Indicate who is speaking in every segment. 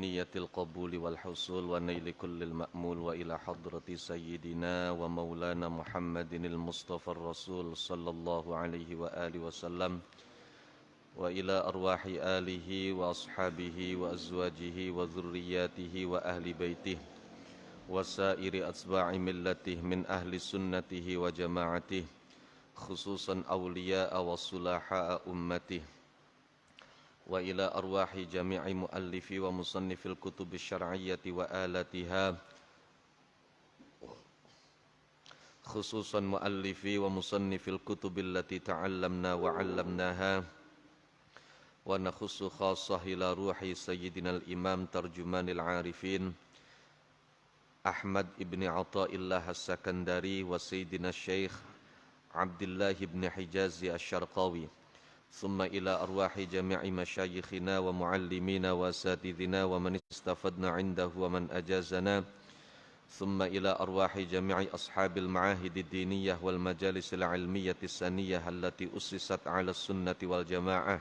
Speaker 1: نية القبول والحصول ونيل كل المأمول وإلى حضرة سيدنا ومولانا محمد المصطفى الرسول صلى الله عليه وآله وسلم وإلى أرواح آله وأصحابه وأزواجه وذرياته وأهل بيته وسائر أتباع ملته من أهل سنته وجماعته خصوصا أولياء وصلحاء أمته وإلى أرواح جميع مؤلفي ومصنف الكتب الشرعية وآلاتها خصوصا مؤلفي ومصنف الكتب التي تعلمنا وعلمناها ونخص خاصة إلى روح سيدنا الإمام ترجمان العارفين أحمد بن عطاء الله السكندري وسيدنا الشيخ عبد الله بن حجاز الشرقاوي ثم إلى أرواح جميع مشايخنا ومعلمينا وأساتذنا ومن استفدنا عنده ومن أجازنا ثم إلى أرواح جميع أصحاب المعاهد الدينية والمجالس العلمية السنية التي أسست على السنة والجماعة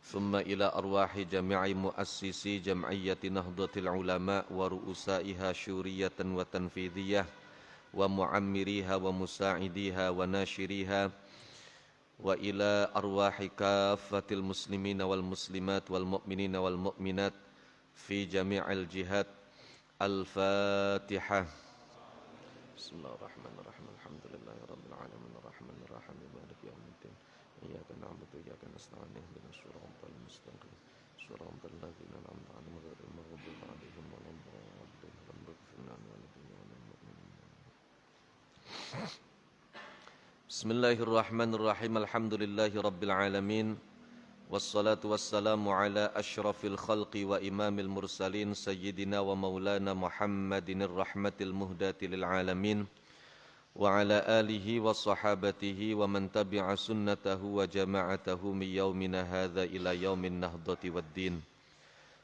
Speaker 1: ثم إلى أرواح جميع مؤسسي جمعية نهضة العلماء ورؤسائها شورية وتنفيذية ومعمريها ومساعديها وناشريها وإلى أرواح كافة المسلمين والمسلمات والمؤمنين والمؤمنات في جميع الجهات. الفاتحة. بسم الله الرحمن الرحيم. الحمد لله رب العالمين الرحمن الرحيم مالك يوم الدين إياك نعبد وإياك نستعين اهدنا الصراط المستقيم صراط الذين أنعمت عليهم غير المغضوب عليهم ولا الضالين رب اغفر لنا ولنا وللمؤمنين. Bismillahirrahmanirrahim. Alhamdulillahi rabbil alamin. Wassalatu wassalamu ala asyrafil khalqi wa imamil mursalin sayyidina wa maulana Muhammadinir rahmatil muhdati lil alamin wa ala alihi wa sahabatihi wa man tabi'a sunnatahu wa jama'atahu min yaumina hadza ila yaumin nahdati waddin.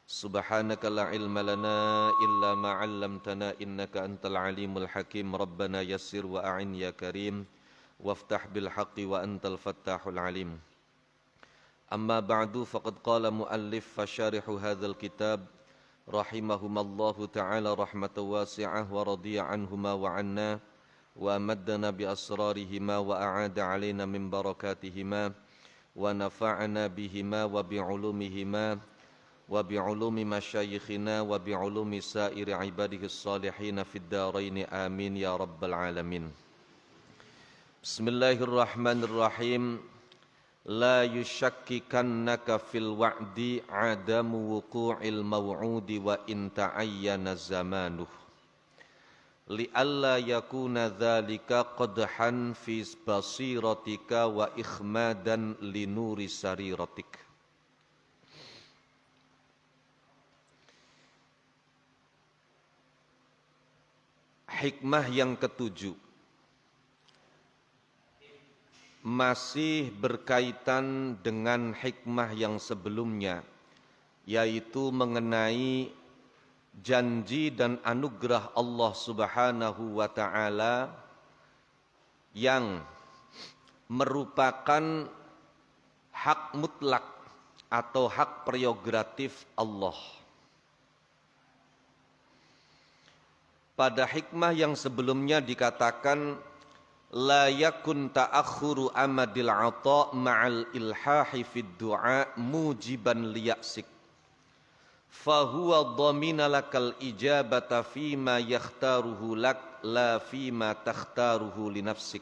Speaker 1: Subhanaka la ilma lana illa ma 'allamtana innaka antal alimul hakim. Rabbana yassir wa a'in ya karim waftah bil haqqi wa antal fattahul alim. Amma ba'du faqad qala muallif fasyarihu hadzal kitab rahimahumallahu ta'ala rahmatan wasi'ah wa radiya anhuma wa anna wa amaddana bi asrarihima wa a'ada alaina min barakatihima wa nafa'ana bihima wa bi ulumihima wa bi ulumi masyayikhina wa bi ulumi sairi ibadihi salihin fid darain amin ya rabbal alamin. Bismillahirrahmanirrahim. La yushakkikannaka fil wa'di adamu wuqu'il maw'udi wa in ta'ayyana zamanuh li'alla yakuna dhalika qadhan fi basiratika wa ikhmadan li nuri sariratik. Hikmah yang ketujuh masih berkaitan dengan hikmah yang sebelumnya, yaitu mengenai janji dan anugerah Allah Subhanahu wa ta'ala yang merupakan hak mutlak atau hak prerogatif Allah. Pada hikmah yang sebelumnya dikatakan la yakun ta'akhuru amadil 'ata' ma'al ilhahi fid du'a mujiban liyaksik fahuwa dhamina lakal ijabata fima yakhtaruhu lak la fima takhtaruhu li nafsik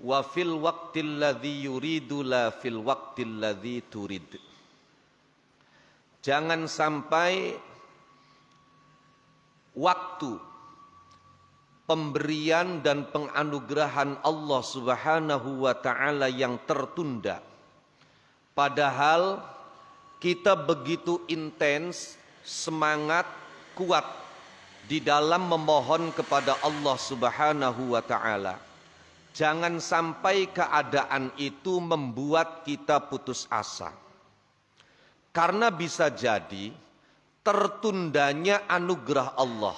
Speaker 1: wa fil waqtil ladzi yuridu la fil waqtil ladzi turid. Jangan sampai waktu pemberian dan penganugerahan Allah Subhanahu wa ta'ala yang tertunda, padahal kita begitu intens, semangat, kuat di dalam memohon kepada Allah Subhanahu wa ta'ala. Jangan sampai keadaan itu membuat kita putus asa, karena bisa jadi tertundanya anugerah Allah,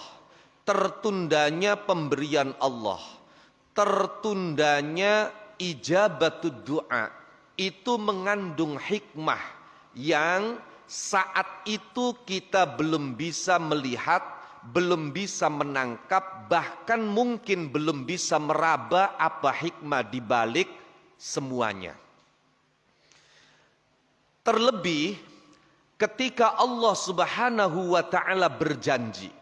Speaker 1: tertundanya pemberian Allah, tertundanya ijabatud du'a itu mengandung hikmah yang saat itu kita belum bisa melihat, belum bisa menangkap, bahkan mungkin belum bisa meraba apa hikmah di balik semuanya. Terlebih ketika Allah Subhanahu wa taala berjanji,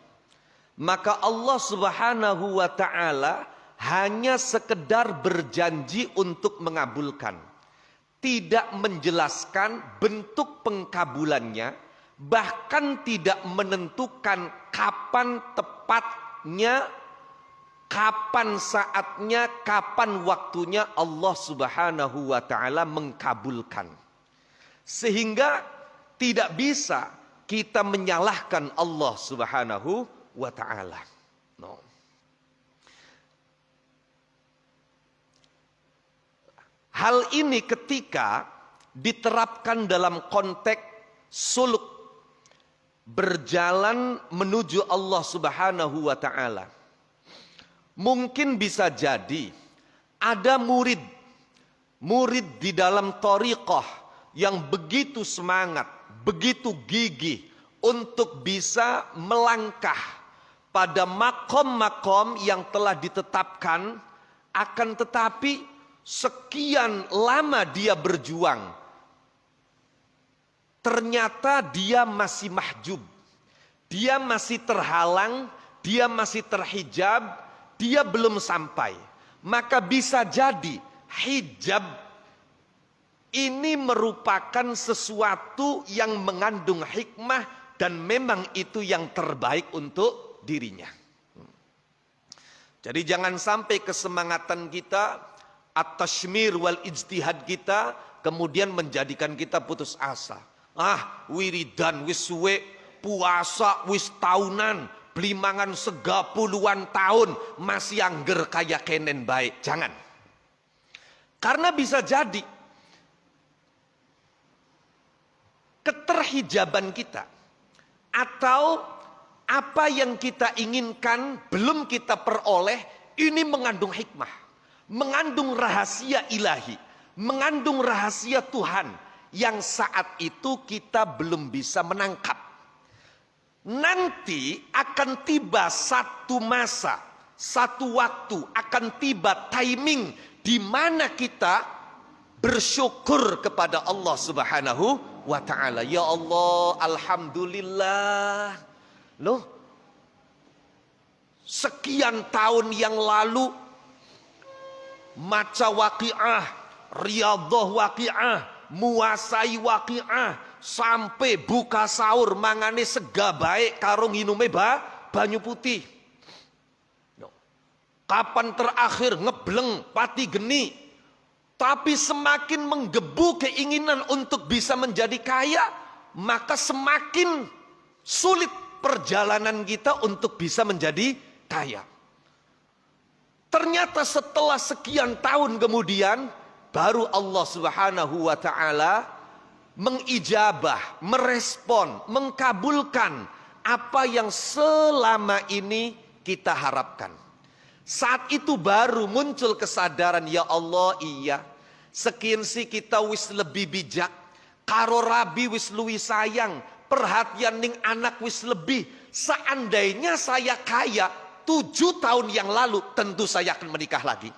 Speaker 1: maka Allah Subhanahu wa taala hanya sekedar berjanji untuk mengabulkan, tidak menjelaskan bentuk pengkabulannya, bahkan tidak menentukan kapan tepatnya, kapan saatnya, kapan waktunya Allah Subhanahu wa taala mengkabulkan. Sehingga tidak bisa kita menyalahkan Allah Subhanahu wa ta'ala. No. Hal ini ketika diterapkan dalam konteks suluk, berjalan menuju Allah Subhanahu wa ta'ala. Mungkin bisa jadi ada murid di dalam thariqah yang begitu semangat, begitu gigih untuk bisa melangkah pada makom-makom yang telah ditetapkan, akan tetapi sekian lama dia berjuang, ternyata dia masih mahjub, dia masih terhalang, dia masih terhijab, dia belum sampai. Maka bisa jadi hijab ini merupakan sesuatu yang mengandung hikmah dan memang itu yang terbaik untuk dirinya. Jadi jangan sampai kesemangatan kita, at-tashmir wal ijtihad kita kemudian menjadikan kita putus asa. Wiridan wis suwe, puasa wis tahunan, beli mangan sega puluhan tahun, masih angger kaya kenen baik. Jangan. Karena bisa jadi keterhijaban kita atau apa yang kita inginkan belum kita peroleh, ini mengandung hikmah, mengandung rahasia ilahi, mengandung rahasia Tuhan yang saat itu kita belum bisa menangkap. Nanti akan tiba satu masa, satu waktu, akan tiba timing di mana kita bersyukur kepada Allah Subhanahu wa ta'ala. Ya Allah, alhamdulillah. Loh, sekian tahun yang lalu maca waqiah, riyadhah waqiah, muasai waqiah, sampai buka sahur mangane sega baik karo nginume banyu putih. Kapan terakhir ngebleng pati geni? Tapi semakin menggebu keinginan untuk bisa menjadi kaya, maka semakin sulit perjalanan kita untuk bisa menjadi kaya. Ternyata setelah sekian tahun kemudian, baru Allah Subhanahu wa ta'ala mengijabah, merespon, mengkabulkan apa yang selama ini kita harapkan. Saat itu baru muncul kesadaran, ya Allah, iya, sekian si kita wis lebih bijak, karo rabi wis luwih sayang, perhatian ning anak wis lebih. Seandainya saya kaya 7 tahun yang lalu, tentu saya akan menikah lagi.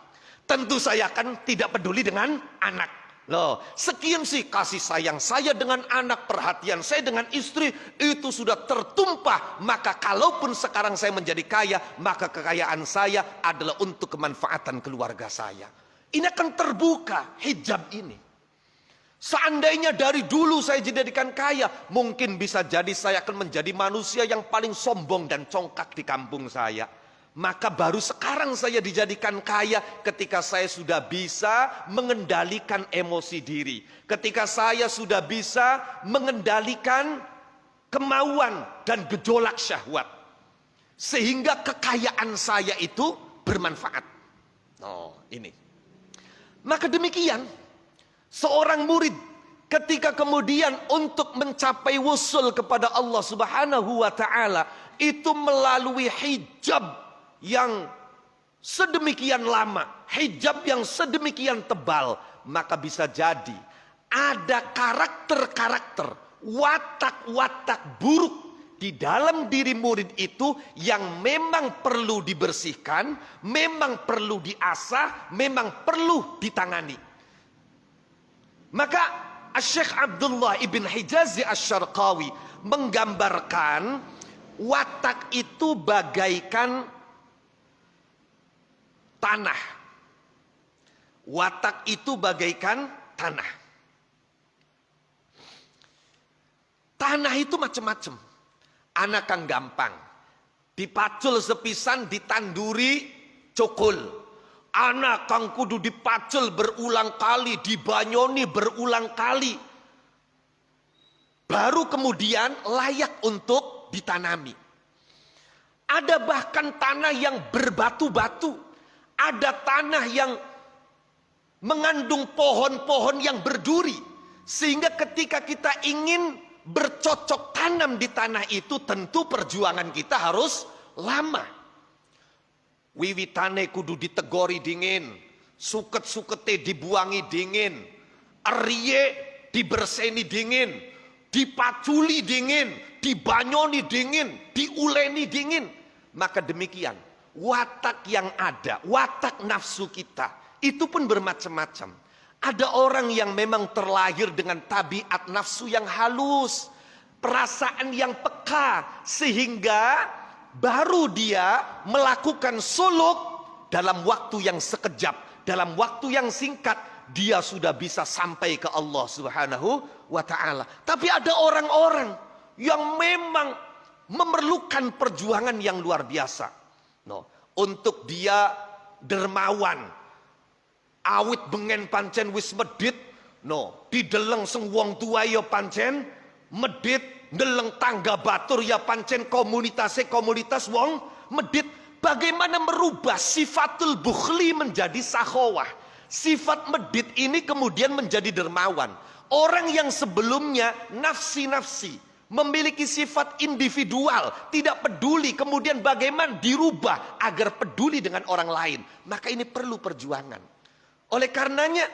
Speaker 1: Tentu saya akan tidak peduli dengan anak. Loh, sekian sih kasih sayang saya dengan anak, perhatian saya dengan istri, itu sudah tertumpah. Maka kalaupun sekarang saya menjadi kaya, maka kekayaan saya adalah untuk kemanfaatan keluarga saya. Ini akan terbuka hijab ini. Seandainya dari dulu saya dijadikan kaya, mungkin bisa jadi saya akan menjadi manusia yang paling sombong dan congkak di kampung saya. Maka baru sekarang saya dijadikan kaya ketika saya sudah bisa mengendalikan emosi diri. Ketika saya sudah bisa mengendalikan kemauan dan gejolak syahwat. Sehingga kekayaan saya itu bermanfaat. Oh, ini. Maka demikian, seorang murid ketika kemudian untuk mencapai wusul kepada Allah Subhanahu wa ta'ala, itu melalui hijab yang sedemikian lama, hijab yang sedemikian tebal, maka bisa jadi ada karakter-karakter,
Speaker 2: watak-watak buruk di dalam diri murid itu yang memang perlu dibersihkan, memang perlu diasah, memang perlu ditangani. Maka Syekh Abdullah ibn Hijazi Asy-Syarqawi menggambarkan watak itu bagaikan tanah. Watak itu bagaikan tanah. Tanah itu macam-macam. Anak kang gampang. Dipacul sepisan, ditanduri, cukul. Anak kang kudu dipacul berulang kali, dibanyoni berulang kali. Baru kemudian layak untuk ditanami. Ada bahkan tanah yang berbatu-batu. Ada tanah yang mengandung pohon-pohon yang berduri. Sehingga ketika kita ingin bercocok tanam di tanah itu, tentu perjuangan kita harus lama. Wiwitane kudu ditegori dingin, suket-sukete dibuangi dingin, eriye diberseni dingin, dipaculi dingin, dibanyoni dingin, diuleni dingin. Maka demikian, watak yang ada, watak nafsu kita, itu pun bermacam-macam. Ada orang yang memang terlahir dengan tabiat nafsu yang halus, perasaan yang peka, sehingga baru dia melakukan suluk dalam waktu yang sekejap, dalam waktu yang singkat, dia sudah bisa sampai ke Allah Subhanahu wa ta'ala. Tapi ada orang-orang yang memang memerlukan perjuangan yang luar biasa. Untuk dia dermawan, awit bengen pancen wis medit, dideleng sing wong tua ya pancen medit, ndeleng tangga batur ya pancen komunitas wong medit. Bagaimana merubah sifatul bukhli menjadi sakhawah? Sifat medit ini kemudian menjadi dermawan. Orang yang sebelumnya nafsi-nafsi, memiliki sifat individual, tidak peduli, kemudian bagaimana dirubah agar peduli dengan orang lain. Maka ini perlu perjuangan. Oleh karenanya,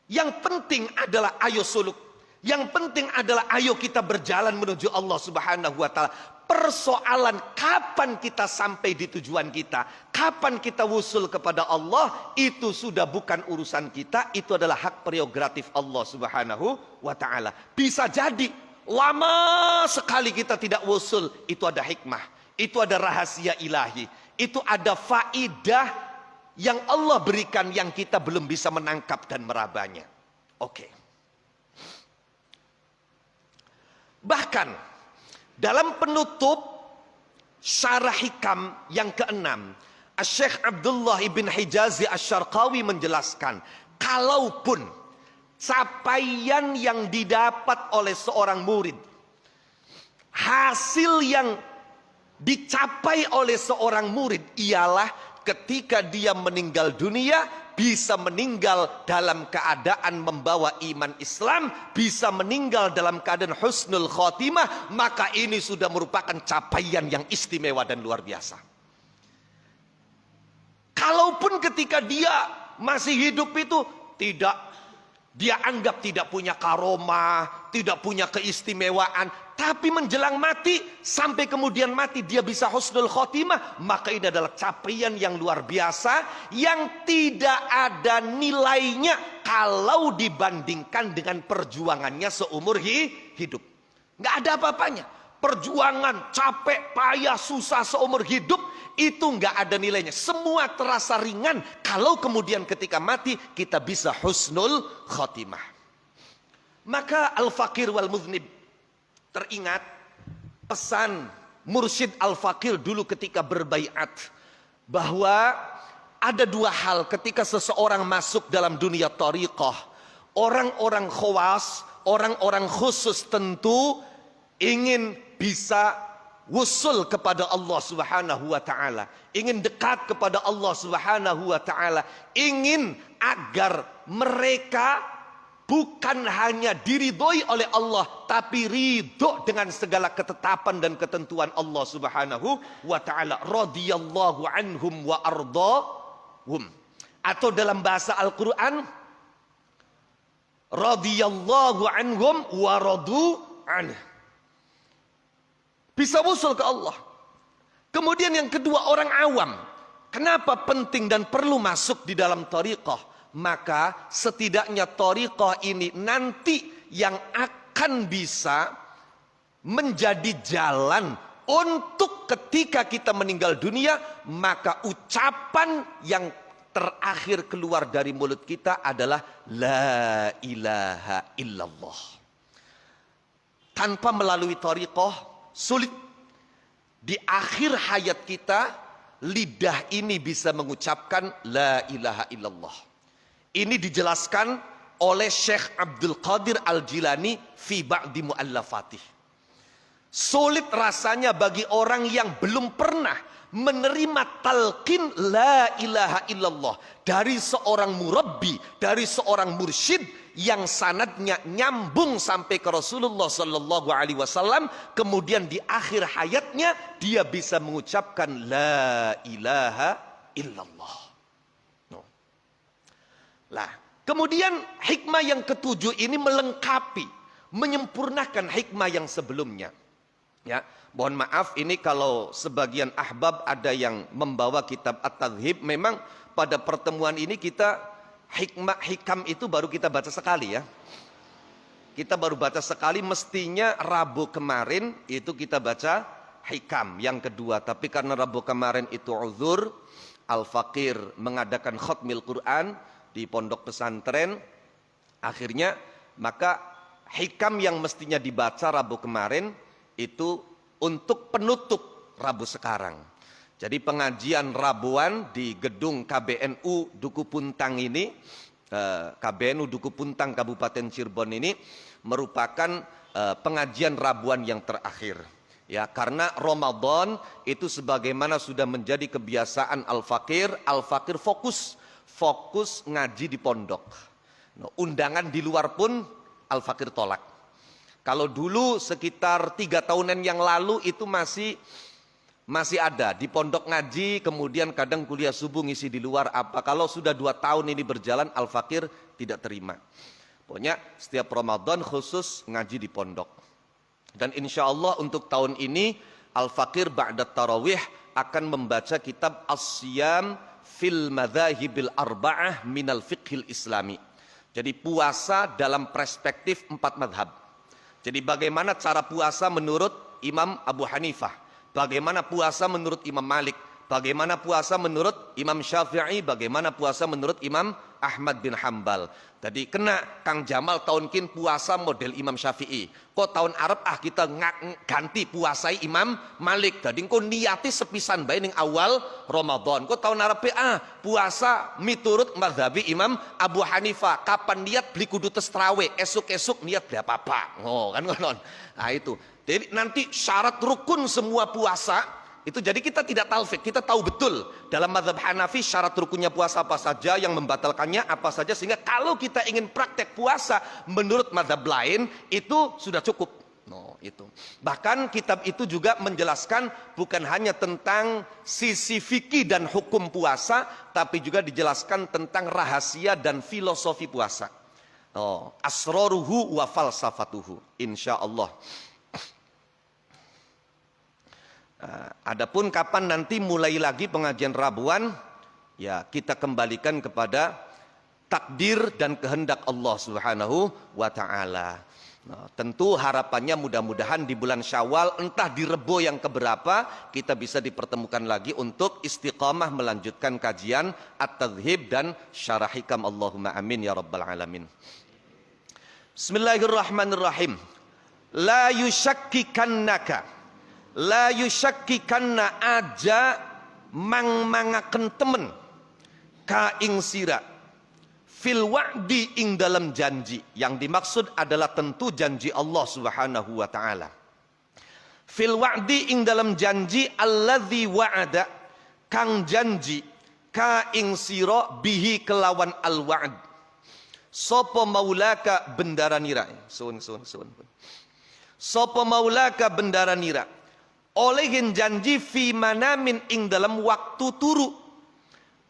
Speaker 2: yang penting adalah ayo suluk. Yang penting adalah ayo kita berjalan menuju Allah Subhanahu wa ta'ala. Persoalan kapan kita sampai di tujuan kita, kapan kita wusul kepada Allah, itu sudah bukan urusan kita, itu adalah hak prerogatif Allah Subhanahu wa ta'ala. Bisa jadi lama sekali kita tidak wusul, itu ada hikmah, itu ada rahasia ilahi, itu ada faidah yang Allah berikan yang kita belum bisa menangkap dan merabanya. Oke. Bahkan dalam penutup syarah hikam yang keenam, Syekh Abdullah ibn Hijazi Asy-Syarqawi menjelaskan, kalaupun capaian yang didapat oleh seorang murid, hasil yang dicapai oleh seorang murid ialah ketika dia meninggal dunia, bisa meninggal dalam keadaan membawa iman Islam, bisa meninggal dalam keadaan husnul khotimah, maka ini sudah merupakan capaian yang istimewa dan luar biasa. Kalaupun ketika dia masih hidup itu dia anggap tidak punya karomah, tidak punya keistimewaan, tapi menjelang mati, sampai kemudian mati dia bisa husnul khotimah, maka ini adalah capaian yang luar biasa, yang tidak ada nilainya kalau dibandingkan dengan perjuangannya seumur hidup. Nggak ada apa-apanya. Perjuangan, capek, payah, susah seumur hidup, itu nggak ada nilainya. Semua terasa ringan kalau kemudian ketika mati kita bisa husnul khotimah. Maka Al-Faqir wal Muznib teringat pesan Mursyid Al-Faqir dulu ketika berbaiat, bahwa ada dua hal ketika seseorang masuk dalam dunia thariqah. Orang-orang khawas, orang-orang khusus tentu ingin bisa wusul kepada Allah Subhanahu wa ta'ala, ingin dekat kepada Allah Subhanahu wa ta'ala, ingin agar mereka bukan hanya diridhoi oleh Allah, tapi ridho dengan segala ketetapan dan ketentuan Allah Subhanahu wa ta'ala. Radhiyallahu anhum wa ardhahum. Atau dalam bahasa Al-Quran, radhiyallahu anhum wa radu anhu. Bisa wusul ke Allah. Kemudian yang kedua, orang awam. Kenapa penting dan perlu masuk di dalam thariqah? Maka setidaknya thariqah ini nanti yang akan bisa menjadi jalan untuk ketika kita meninggal dunia, maka ucapan yang terakhir keluar dari mulut kita adalah la ilaha illallah. Tanpa melalui thariqah sulit. Di akhir hayat kita, lidah ini bisa mengucapkan la ilaha illallah. Ini dijelaskan oleh Syekh Abdul Qadir Al-Jilani fi ba'di mu'allafatih. Sulit rasanya bagi orang yang belum pernah menerima talqin la ilaha illallah dari seorang murabbi, dari seorang mursyid yang sanadnya nyambung sampai ke Rasulullah sallallahu alaihi wasallam, kemudian di akhir hayatnya dia bisa mengucapkan la ilaha illallah. No. Lah, kemudian hikmah yang ketujuh ini melengkapi, menyempurnakan hikmah yang sebelumnya. Ya, mohon maaf ini kalau sebagian ahbab ada yang membawa kitab At-Tadhhib, memang pada pertemuan ini kita hikam itu baru kita baca sekali ya. Kita baru baca sekali, mestinya Rabu kemarin itu kita baca hikam yang kedua, tapi karena Rabu kemarin itu uzur, Al-Faqir mengadakan khatmil Quran di pondok pesantren, akhirnya maka hikam yang mestinya dibaca Rabu kemarin itu untuk penutup Rabu sekarang. Jadi pengajian Rabuan di gedung KBNU Duku Puntang ini, KBNU Duku Puntang Kabupaten Cirebon ini merupakan pengajian Rabuan yang terakhir. Ya, karena Ramadan itu sebagaimana sudah menjadi kebiasaan Al-Faqir fokus ngaji di pondok. Nah, undangan di luar pun Al-Faqir tolak. Kalau dulu sekitar 3 tahunan yang lalu itu masih ada di pondok ngaji, kemudian kadang kuliah subuh ngisi di luar apa. Kalau sudah 2 tahun ini berjalan, Al-Faqir tidak terima. Pokoknya setiap Ramadan khusus ngaji di pondok. Dan insya Allah untuk tahun ini Al-Faqir ba'da tarawih akan membaca kitab As-Siyam fil Madzahibil Arba'ah minal Fiqhil Islami. Jadi puasa dalam perspektif 4 madhab. Jadi bagaimana cara puasa menurut Imam Abu Hanifah, bagaimana puasa menurut Imam Malik, bagaimana puasa menurut Imam Syafi'i, bagaimana puasa menurut Imam Ahmad bin Hambal. Jadi kena Kang Jamal tahun kin puasa model Imam Syafi'i. Kok tahun Arab kita ganti puasai Imam Malik. Jadi kok niati sepisan bae ning awal Ramadan. Kok tahun Arab puasa miturut mazhabi Imam Abu Hanifah. Kapan niat beli kudu tes trawe, esuk-esuk niat beli apa-apa. Oh kan ngono. Nah itu. Jadi nanti syarat rukun semua puasa itu, jadi kita tidak talfik, kita tahu betul dalam mazhab Hanafi syarat rukunnya puasa apa saja, yang membatalkannya apa saja, sehingga kalau kita ingin praktek puasa menurut mazhab lain itu sudah cukup. No, itu. Bahkan kitab itu juga menjelaskan bukan hanya tentang sisi fikih dan hukum puasa, tapi juga dijelaskan tentang rahasia dan filosofi puasa. Oh, asroruhu wa falsafatuhu, insyaallah. Adapun kapan nanti mulai lagi pengajian Rabuan, ya kita kembalikan kepada takdir dan kehendak Allah Subhanahu wa taala. Nah, tentu harapannya mudah-mudahan di bulan Syawal, entah di Rebo yang keberapa, kita bisa dipertemukan lagi untuk istiqamah melanjutkan kajian At-Tadhhib dan Syarah Hikam. Allahumma amin ya rabbal alamin. Bismillahirrahmanirrahim. La yushakkikannaka, la yusakkikanna aja mangaken temen ka ing sira fil wa'di ing dalam janji. Yang dimaksud adalah tentu janji Allah Subhanahu wa taala. Fil wa'di ing dalam janji alladzi wa'ada kang janji ka ing sira bihi kelawan al wa'd. Sapa maulaka bendaranira. Sun. Sapa maulaka bendaranira. Olehin janji fi manamin ing dalam waktu turu,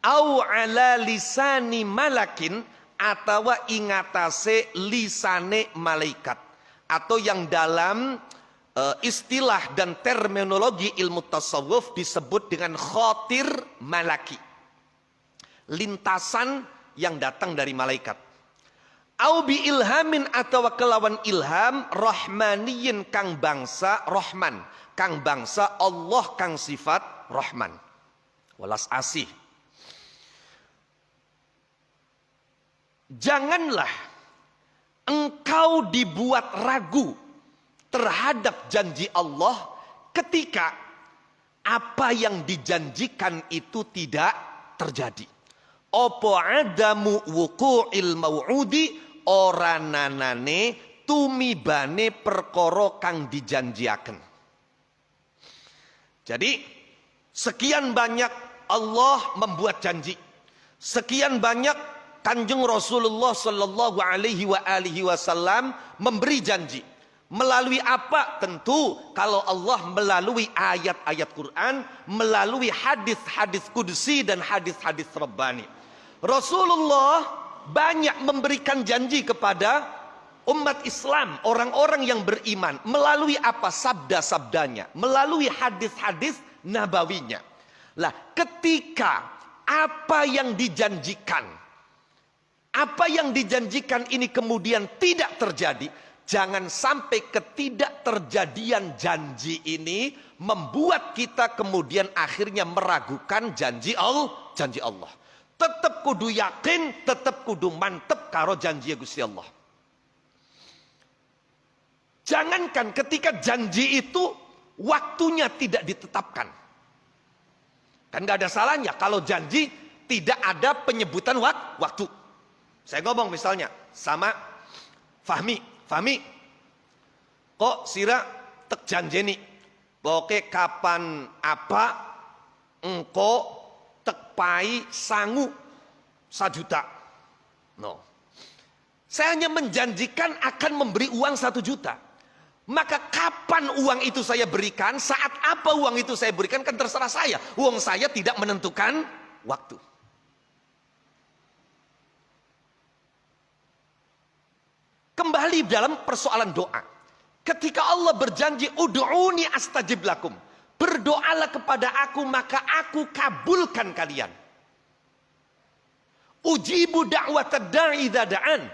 Speaker 2: au ala lisani malakin atawa ingatase lisane malaikat, atau yang dalam istilah dan terminologi ilmu tasawuf disebut dengan khotir malaki. Lintasan yang datang dari malaikat. Au bi ilhamin atau kelawan ilham rahmaniyin kang bangsa rahman, kang bangsa Allah kang sifat rahman. Welas asih. Janganlah engkau dibuat ragu terhadap janji Allah ketika apa yang dijanjikan itu tidak terjadi. Opo adamu wuqu'il mau'udi orananane tumibane perkara kang dijanjiaken. Jadi sekian banyak Allah membuat janji. Sekian banyak Kanjeng Rasulullah sallallahu alaihi wasallam memberi janji. Melalui apa? Tentu kalau Allah melalui ayat-ayat Quran, melalui hadis-hadis qudsi dan hadis-hadis rabbani. Rasulullah banyak memberikan janji kepada umat Islam, orang-orang yang beriman. Melalui apa? Sabda-sabdanya. Melalui hadis-hadis nabawinya. Lah, ketika apa yang dijanjikan ini kemudian tidak terjadi, jangan sampai ketidakterjadian janji ini membuat kita kemudian akhirnya meragukan janji Allah. Tetap kudu yakin, tetap kudu mantep karo janji Gusti Allah. Jangankan ketika janji itu waktunya tidak ditetapkan. Kan gak ada salahnya kalau janji tidak ada penyebutan waktu. Saya ngomong misalnya sama Fahmi, kok sira tek janjeni, pokoknya kapan apa engko tek pai sangu 1 juta. No. Saya hanya menjanjikan akan memberi uang 1 juta. Maka kapan uang itu saya berikan, saat apa uang itu saya berikan kan terserah saya. Uang saya tidak menentukan waktu. Kembali dalam persoalan doa. Ketika Allah berjanji, ud'uni astajib lakum. Berdoalah kepada aku, maka aku kabulkan kalian. Ujibu da'watad da'i idza da'an.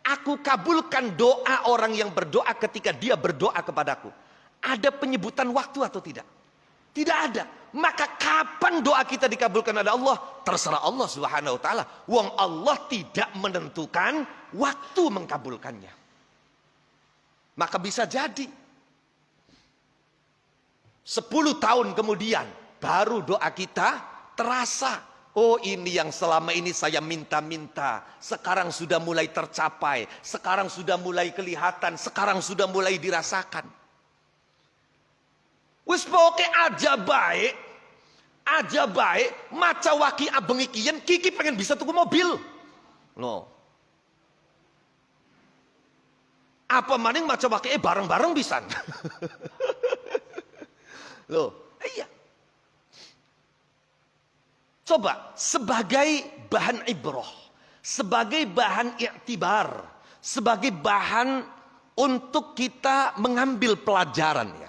Speaker 2: Aku kabulkan doa orang yang berdoa ketika dia berdoa kepadaku. Ada penyebutan waktu atau tidak? Tidak ada. Maka kapan doa kita dikabulkan oleh Allah? Terserah Allah Subhanahu wa taala. Wong Allah tidak menentukan waktu mengkabulkannya. Maka bisa jadi 10 tahun kemudian baru doa kita terasa. Oh, ini yang selama ini saya minta-minta, sekarang sudah mulai tercapai, sekarang sudah mulai kelihatan, sekarang sudah mulai dirasakan. Wis pokoke aja baik, maca waki abeng ikian, Kiki pengen bisa tuku mobil. Loh. Apa maning maca waki bareng-bareng bisa. Loh, iya. Coba sebagai bahan ibrah, sebagai bahan i'tibar, sebagai bahan untuk kita mengambil pelajaran ya.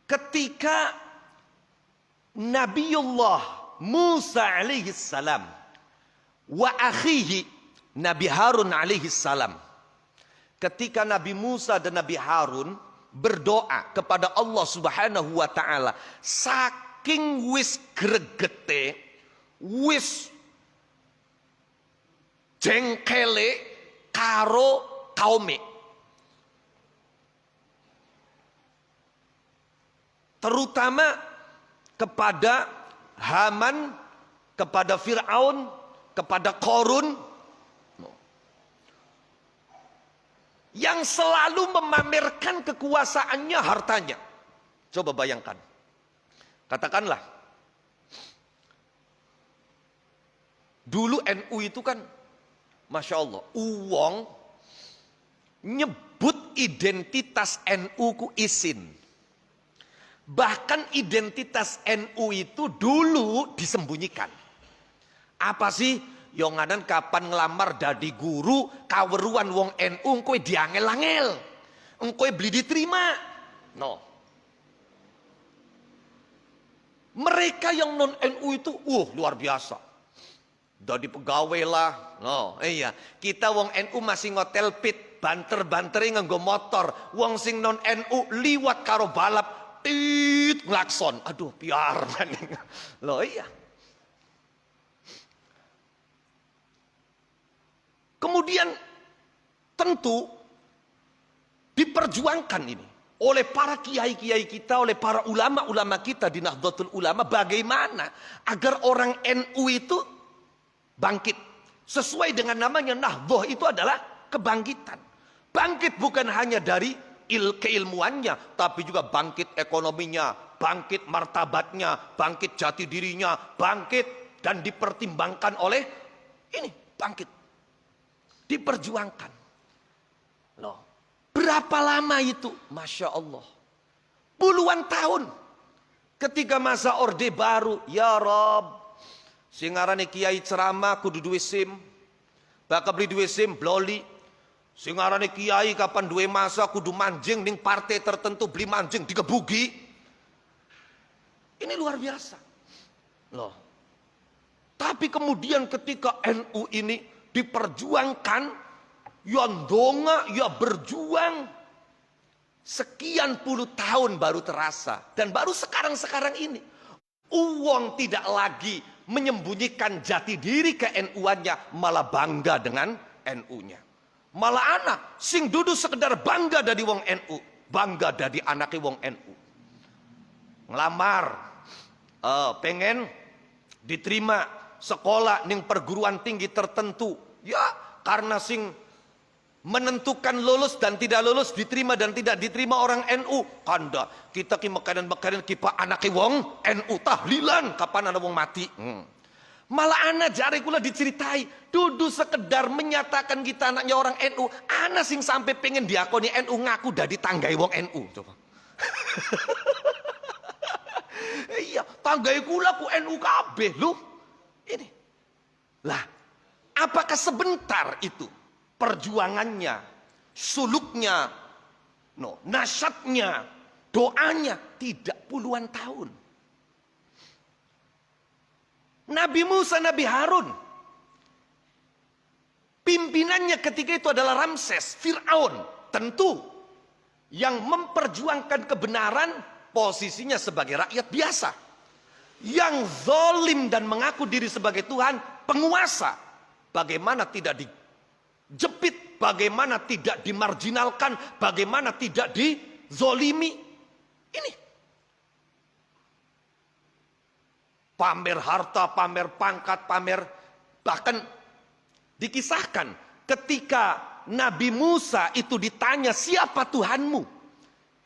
Speaker 2: Ketika Nabiullah Musa alaihi salam wa akhihi Nabi Harun alaihi salam, ketika Nabi Musa dan Nabi Harun berdoa kepada Allah Subhanahu wa taala, saking wis gregete, wis jengkele karo kaume, terutama kepada Haman, kepada Fir'aun, kepada Qarun, yang selalu memamerkan kekuasaannya, hartanya. Coba bayangkan. Katakanlah, dulu NU itu kan, Masya Allah, uang nyebut identitas NU ku isin. Bahkan identitas NU itu dulu disembunyikan. Apa sih? Yang nganan kapan ngelamar dadi guru, kaweruan wong NU kowe diangel-angel. Engkoe beli diterima. No. Mereka yang non NU itu, luar biasa. Dadi pegawai lah. No, iya. Kita wong NU masih ngotel pit, banter-banteri nganggo motor. Wong sing non NU liwat karo balap, tit nglakson. Aduh, biar maning. Loh iya. Kemudian tentu diperjuangkan ini oleh para kiai-kiai kita, oleh para ulama-ulama kita di Nahdlatul Ulama, bagaimana agar orang NU itu bangkit. Sesuai dengan namanya, Nahdhah itu adalah kebangkitan. Bangkit bukan hanya dari keilmuannya, tapi juga bangkit ekonominya, bangkit martabatnya, bangkit jati dirinya, bangkit dan dipertimbangkan oleh ini, bangkit. Diperjuangkan. Loh, berapa lama itu? Masya Allah. Puluhan tahun. Ketika masa Orde Baru, ya Rob, singarane kiai ceramah kudu duwe SIM. Bakal beli duwe SIM, bloli. Singarane kiai kapan duwe masa kudu manjing ning partai tertentu, beli manjing digebugi. Ini luar biasa. Loh. Tapi kemudian ketika NU ini diperjuangkan, ya ndonga, ya berjuang, sekian puluh tahun baru terasa. Dan baru sekarang-sekarang ini, uang tidak lagi menyembunyikan jati diri ke NU-annya, malah bangga dengan NU-nya. Malah anak, sing duduk sekedar bangga dari wong NU, bangga dari anaknya wong NU. Ngelamar, pengen diterima sekolah ning perguruan tinggi tertentu, ya karena sing menentukan lulus dan tidak lulus, diterima dan tidak diterima orang NU. Kanda kita ki mekanan-mekanan kipa anake wong NU tahlilan kapan ana wong mati. Malah ana jare kula diceritai, dudu sekedar menyatakan kita anaknya orang NU, ana sing sampai pengen diakoni NU ngaku dadi tanggai wong NU. Coba. Iya, tanggai kula ku NU kabeh lho. Ini. Lah, apakah sebentar itu perjuangannya, suluknya, nasyatnya, doanya? Tidak, puluhan tahun. Nabi Musa, Nabi Harun, pimpinannya ketika itu adalah Ramses, Fir'aun. Tentu yang memperjuangkan kebenaran posisinya sebagai rakyat biasa. Yang zalim dan mengaku diri sebagai Tuhan, penguasa. Bagaimana tidak dijepit, bagaimana tidak dimarginalkan, bagaimana tidak dizolimi. Ini. Pamer harta, pamer pangkat, pamer. Bahkan dikisahkan ketika Nabi Musa itu ditanya, siapa Tuhanmu?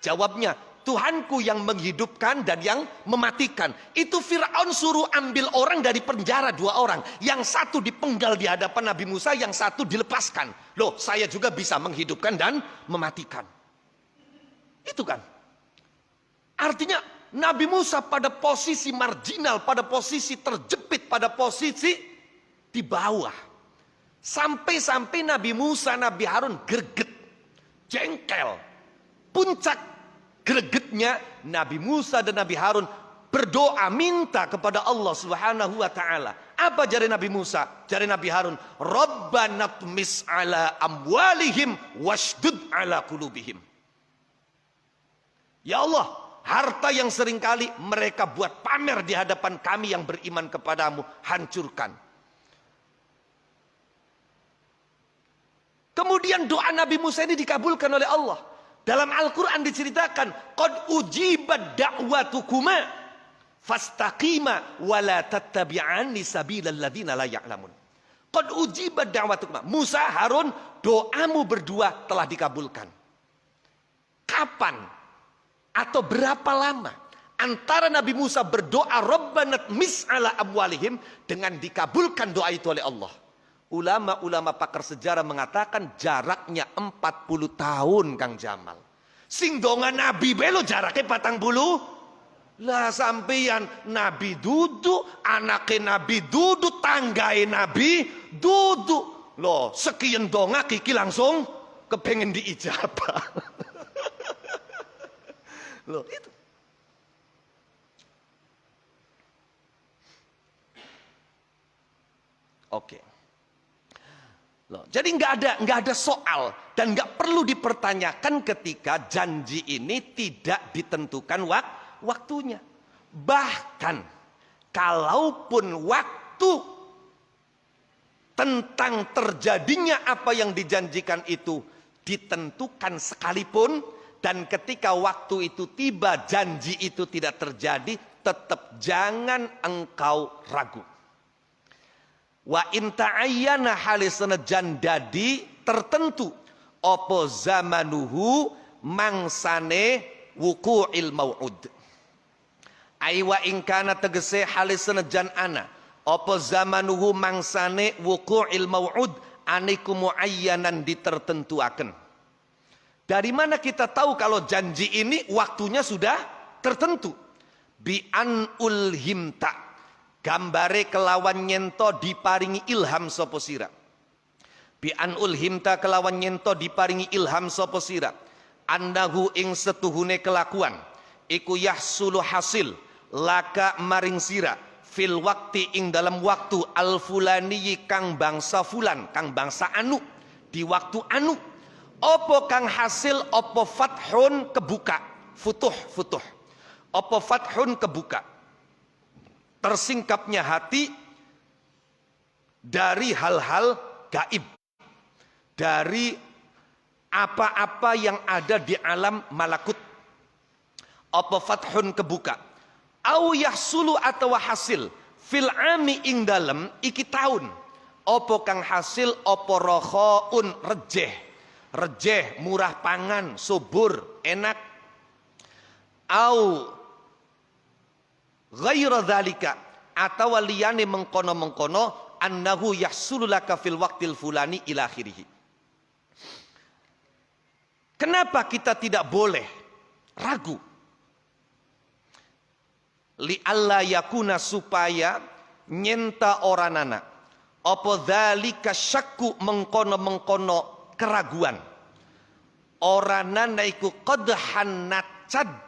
Speaker 2: Jawabnya, Tuhanku yang menghidupkan dan yang mematikan. Itu Fir'aun suruh ambil orang dari penjara, 2 orang. Yang satu dipenggal di hadapan Nabi Musa, yang satu dilepaskan. Loh, saya juga bisa menghidupkan dan mematikan. Itu kan. Artinya Nabi Musa pada posisi marginal, pada posisi terjepit, pada posisi di bawah. Sampai-sampai Nabi Musa, Nabi Harun greget, jengkel. Puncak gregetnya Nabi Musa dan Nabi Harun berdoa minta kepada Allah Subhanahu wa taala. Apa jari Nabi Musa? Jari Nabi Harun, Rabbana tmis ala amwalihim washdud ala qulubihim. Ya Allah, harta yang seringkali mereka buat pamer di hadapan kami yang beriman kepadamu, hancurkan. Kemudian doa Nabi Musa ini dikabulkan oleh Allah. Dalam Al-Quran diceritakan, qad ujibat da'watukuma fastaqima wa la tattabi'anni sabilal ladzina la ya'lamun. Qad ujibat da'watukuma. Musa, Harun, doamu berdua telah dikabulkan. Kapan atau berapa lama antara Nabi Musa berdoa Rabbana tmis ala amwalihim dengan dikabulkan doa itu oleh Allah? Ulama-ulama pakar sejarah mengatakan jaraknya 40 tahun Kang Jamal. Sing donga Nabi belo jaraknya 40 Lah sampeyan Nabi duduk, anaknya Nabi duduk, tanggae Nabi duduk. Loh, sekian donga kiki langsung kepengen diijabah. Loh, itu. Oke. Loh, jadi nggak ada soal dan nggak perlu dipertanyakan ketika janji ini tidak ditentukan waktunya. Bahkan kalaupun waktu tentang terjadinya apa yang dijanjikan itu ditentukan sekalipun, dan ketika waktu itu tiba janji itu tidak terjadi, tetap jangan engkau ragu. Wa in ta'ayyana halisana jandadi tertentu opo zamanuhu mangsane wuqu'il mau'ud. Ai wa in kana tegese halisana jan ana opo zamanuhu mangsane wuqu'il mau'ud aniku muayyanan ditertentuaken. Dari mana kita tahu kalau janji ini waktunya sudah tertentu? Bi an ulhimta. Gambare kelawan nyento diparingi ilham sapa sira. Bi an ulhimta kelawan nyento diparingi ilham sapa sira. Annahu ing setuhune kelakuan iku yahsulu hasil laka maring sira fil wakti ing dalam waktu al fulani kang bangsa fulan, kang bangsa anu, di waktu anu. Opo kang hasil opo fathun kebuka, futuh. Opo fathun kebuka. Tersingkapnya hati dari hal-hal gaib, dari apa-apa yang ada di alam malakut. Apa fathun kebuka, au yahsulu atau hasil fil ami ing dalem iki tahun. Apa kang hasil apa rohoun rejeh murah pangan, subur, enak. Au ghaira dzalika atau liyane mengkono-mengkono annahu yahsulu laka fil waqtil fulani ila akhirih. Kenapa kita tidak boleh ragu? Li alla yakuna supaya nyenta oranana apa dzalika syakku mengkono-mengkono keraguan. Oranana iku qadhan nacad.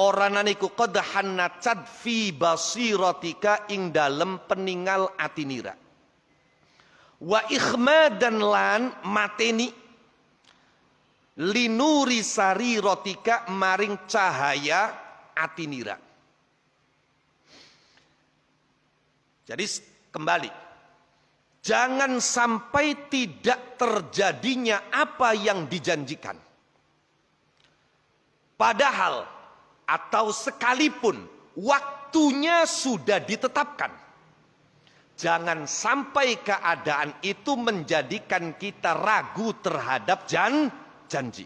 Speaker 2: Oranan iku qadhan nacad fi basiratika ing dalem peningal atinira. Wa ikhmadan lan mateni linuri sariratika maring cahaya atinira. Jadi kembali, jangan sampai tidak terjadinya apa yang dijanjikan. Padahal atau sekalipun waktunya sudah ditetapkan. Jangan sampai keadaan itu menjadikan kita ragu terhadap janji.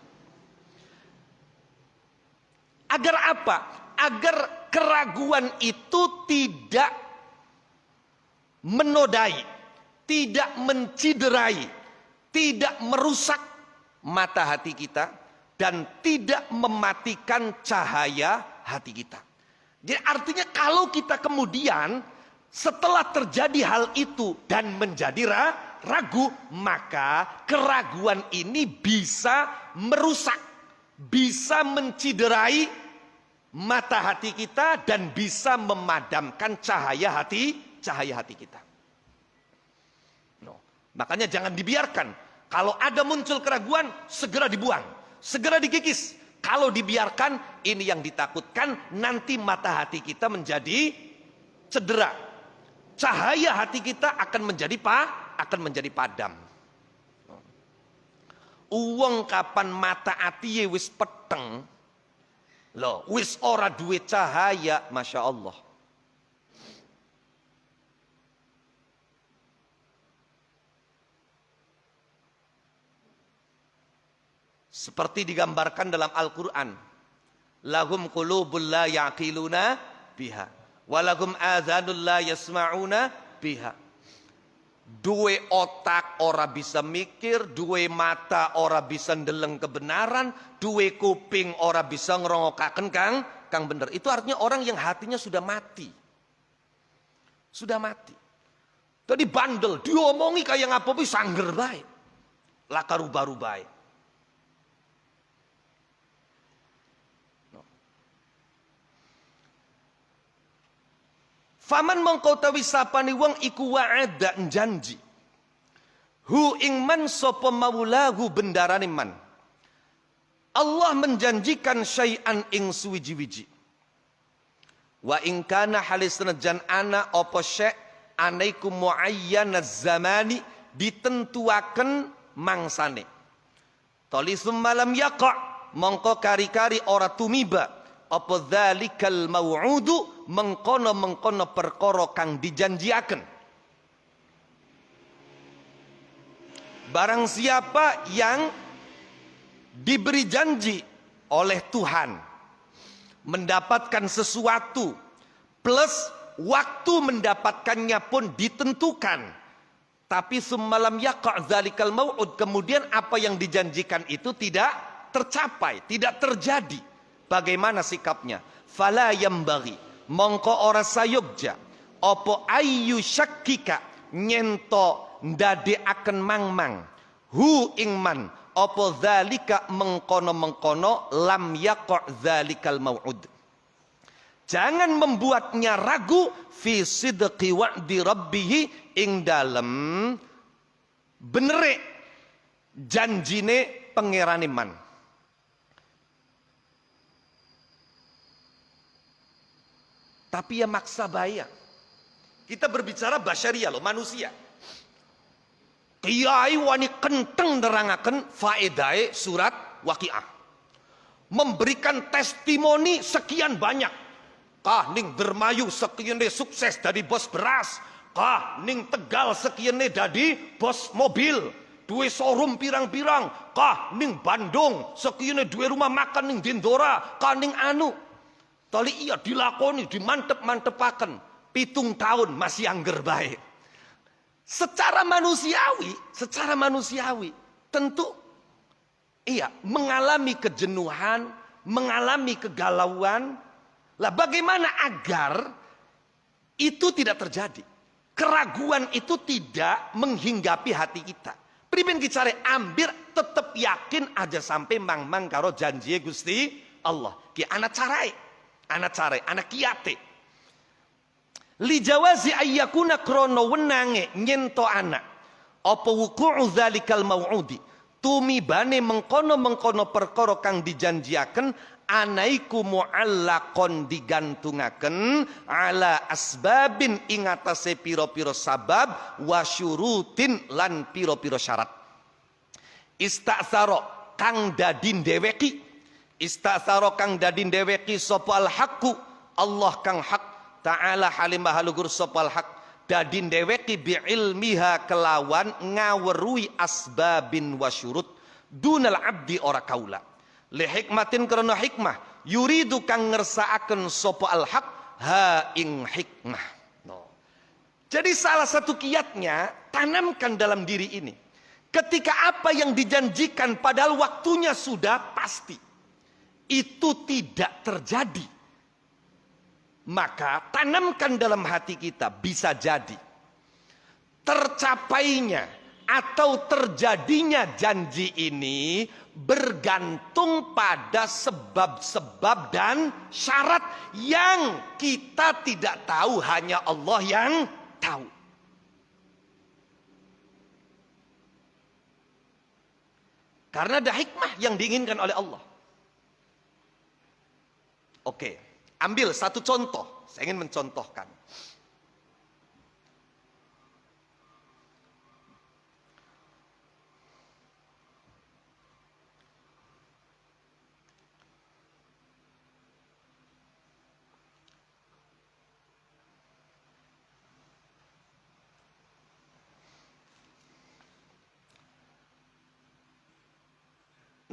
Speaker 2: Agar apa? Agar keraguan itu tidak menodai, tidak menciderai, tidak merusak mata hati kita, dan tidak mematikan cahaya hati kita. Jadi artinya kalau kita kemudian setelah terjadi hal itu dan menjadi ragu, maka keraguan ini bisa merusak, bisa menciderai mata hati kita dan bisa memadamkan cahaya hati kita. Makanya jangan dibiarkan. Kalau ada muncul keraguan, segera dibuang. Segera dikikis. Kalau dibiarkan, ini yang ditakutkan, nanti mata hati kita menjadi cedera. Cahaya hati kita akan menjadi padam. Uwong kapan mata hati wis peteng, loh, wis ora duwe cahaya, Masya Allah. Seperti digambarkan dalam Al-Quran. Lahum qulubul la yaqiluna biha. Walahum adhanul la yasma'una biha. Dua otak ora bisa mikir. Dua mata ora bisa ndeleng kebenaran. Dua kuping ora bisa ngerongokaken Kang bener. Itu artinya orang yang hatinya sudah mati. Sudah mati. Tadi bandel, diomongi kayak ngapain sangger baik. Laka rubah-rubah. Faman mongko tawi sapane wong iku wa'ada janji. Hu ing man sapa maulahu bendarane man. Allah menjanjikan syai'an ing suwiji-wiji. Wa ing kana halisnajan ana apa syai' anaikum muayyanaz zamani ditentuaken mangsane. Talisum malam yaqa mongko kari-kari ora tumiba apa dzalikal mau'udu mengkono-mengkono perkara kang dijanjiaken. Barang siapa yang diberi janji oleh Tuhan mendapatkan sesuatu plus waktu mendapatkannya pun ditentukan, tapi semalam yaqa' dzalikal mau'ud, kemudian apa yang dijanjikan itu tidak tercapai, tidak terjadi, bagaimana sikapnya? Fala yambaghi mongko ora sayogja apa ayyu syakkika nyento ndadeaken mangmang hu ingman apa dzalika mengkono-mengkono lam yaqa' dzalikal mau'ud. Jangan membuatnya ragu fi sidqi wa'di rabbih ing dalem benere janjine pangerane man. Tapi ya maksa bayang. Kita berbicara basyariah loh, manusia. Kiai wani kenteng nerangaken faedahe surat Waqiah. Memberikan testimoni sekian banyak. Kah ning Dermayu sekian sukses dari bos beras. Kah ning Tegal sekian dari bos mobil. Duwe showroom pirang-pirang. Kah ning Bandung sekian duwe rumah makan ning Dendora. Kah ning anu. Tali iya dilakoni, dimantep-mantepaken. 7 tahun masih angger baik. Secara manusiawi tentu iya mengalami kejenuhan, mengalami kegalauan. Lah bagaimana agar itu tidak terjadi? Keraguan itu tidak menghinggapi hati kita. Priben kicare ambir tetap yakin aja sampai mang-mang karo janji Gusti Allah. Ki anak carai, anak kiate. Li jawazi ayyakuna krono wenange nyento anak. Apa wuku'u dzalikal mau'udi. Tumibane mengkono-mengkono perkara kang dijanjiaken anaiku mu'allaqon digantungaken ala asbabin ingatase piro-piro sabab wa syurutin lan piro-piro syarat. Ista'tharo kang dadin deweki. Ista'tharo kang dadin deweki sapa al-haqqu Allah kang hak ta'ala halimah halugur sapa al-haq dadin deweki bi ilmiha kelawan ngawerui asbabin wa syurut dunal abdi ora kaula li hikmatin karena hikmah yuridu kang ngersaaken sapa al-haq ha ing hikmah. No. Jadi salah satu kiatnya tanamkan dalam diri ini. Ketika apa yang dijanjikan padahal waktunya sudah pasti itu tidak terjadi, maka tanamkan dalam hati kita bisa jadi tercapainya atau terjadinya janji ini bergantung pada sebab-sebab dan syarat yang kita tidak tahu, hanya Allah yang tahu. Karena ada hikmah yang diinginkan oleh Allah. Oke, ambil satu contoh. Saya ingin mencontohkan.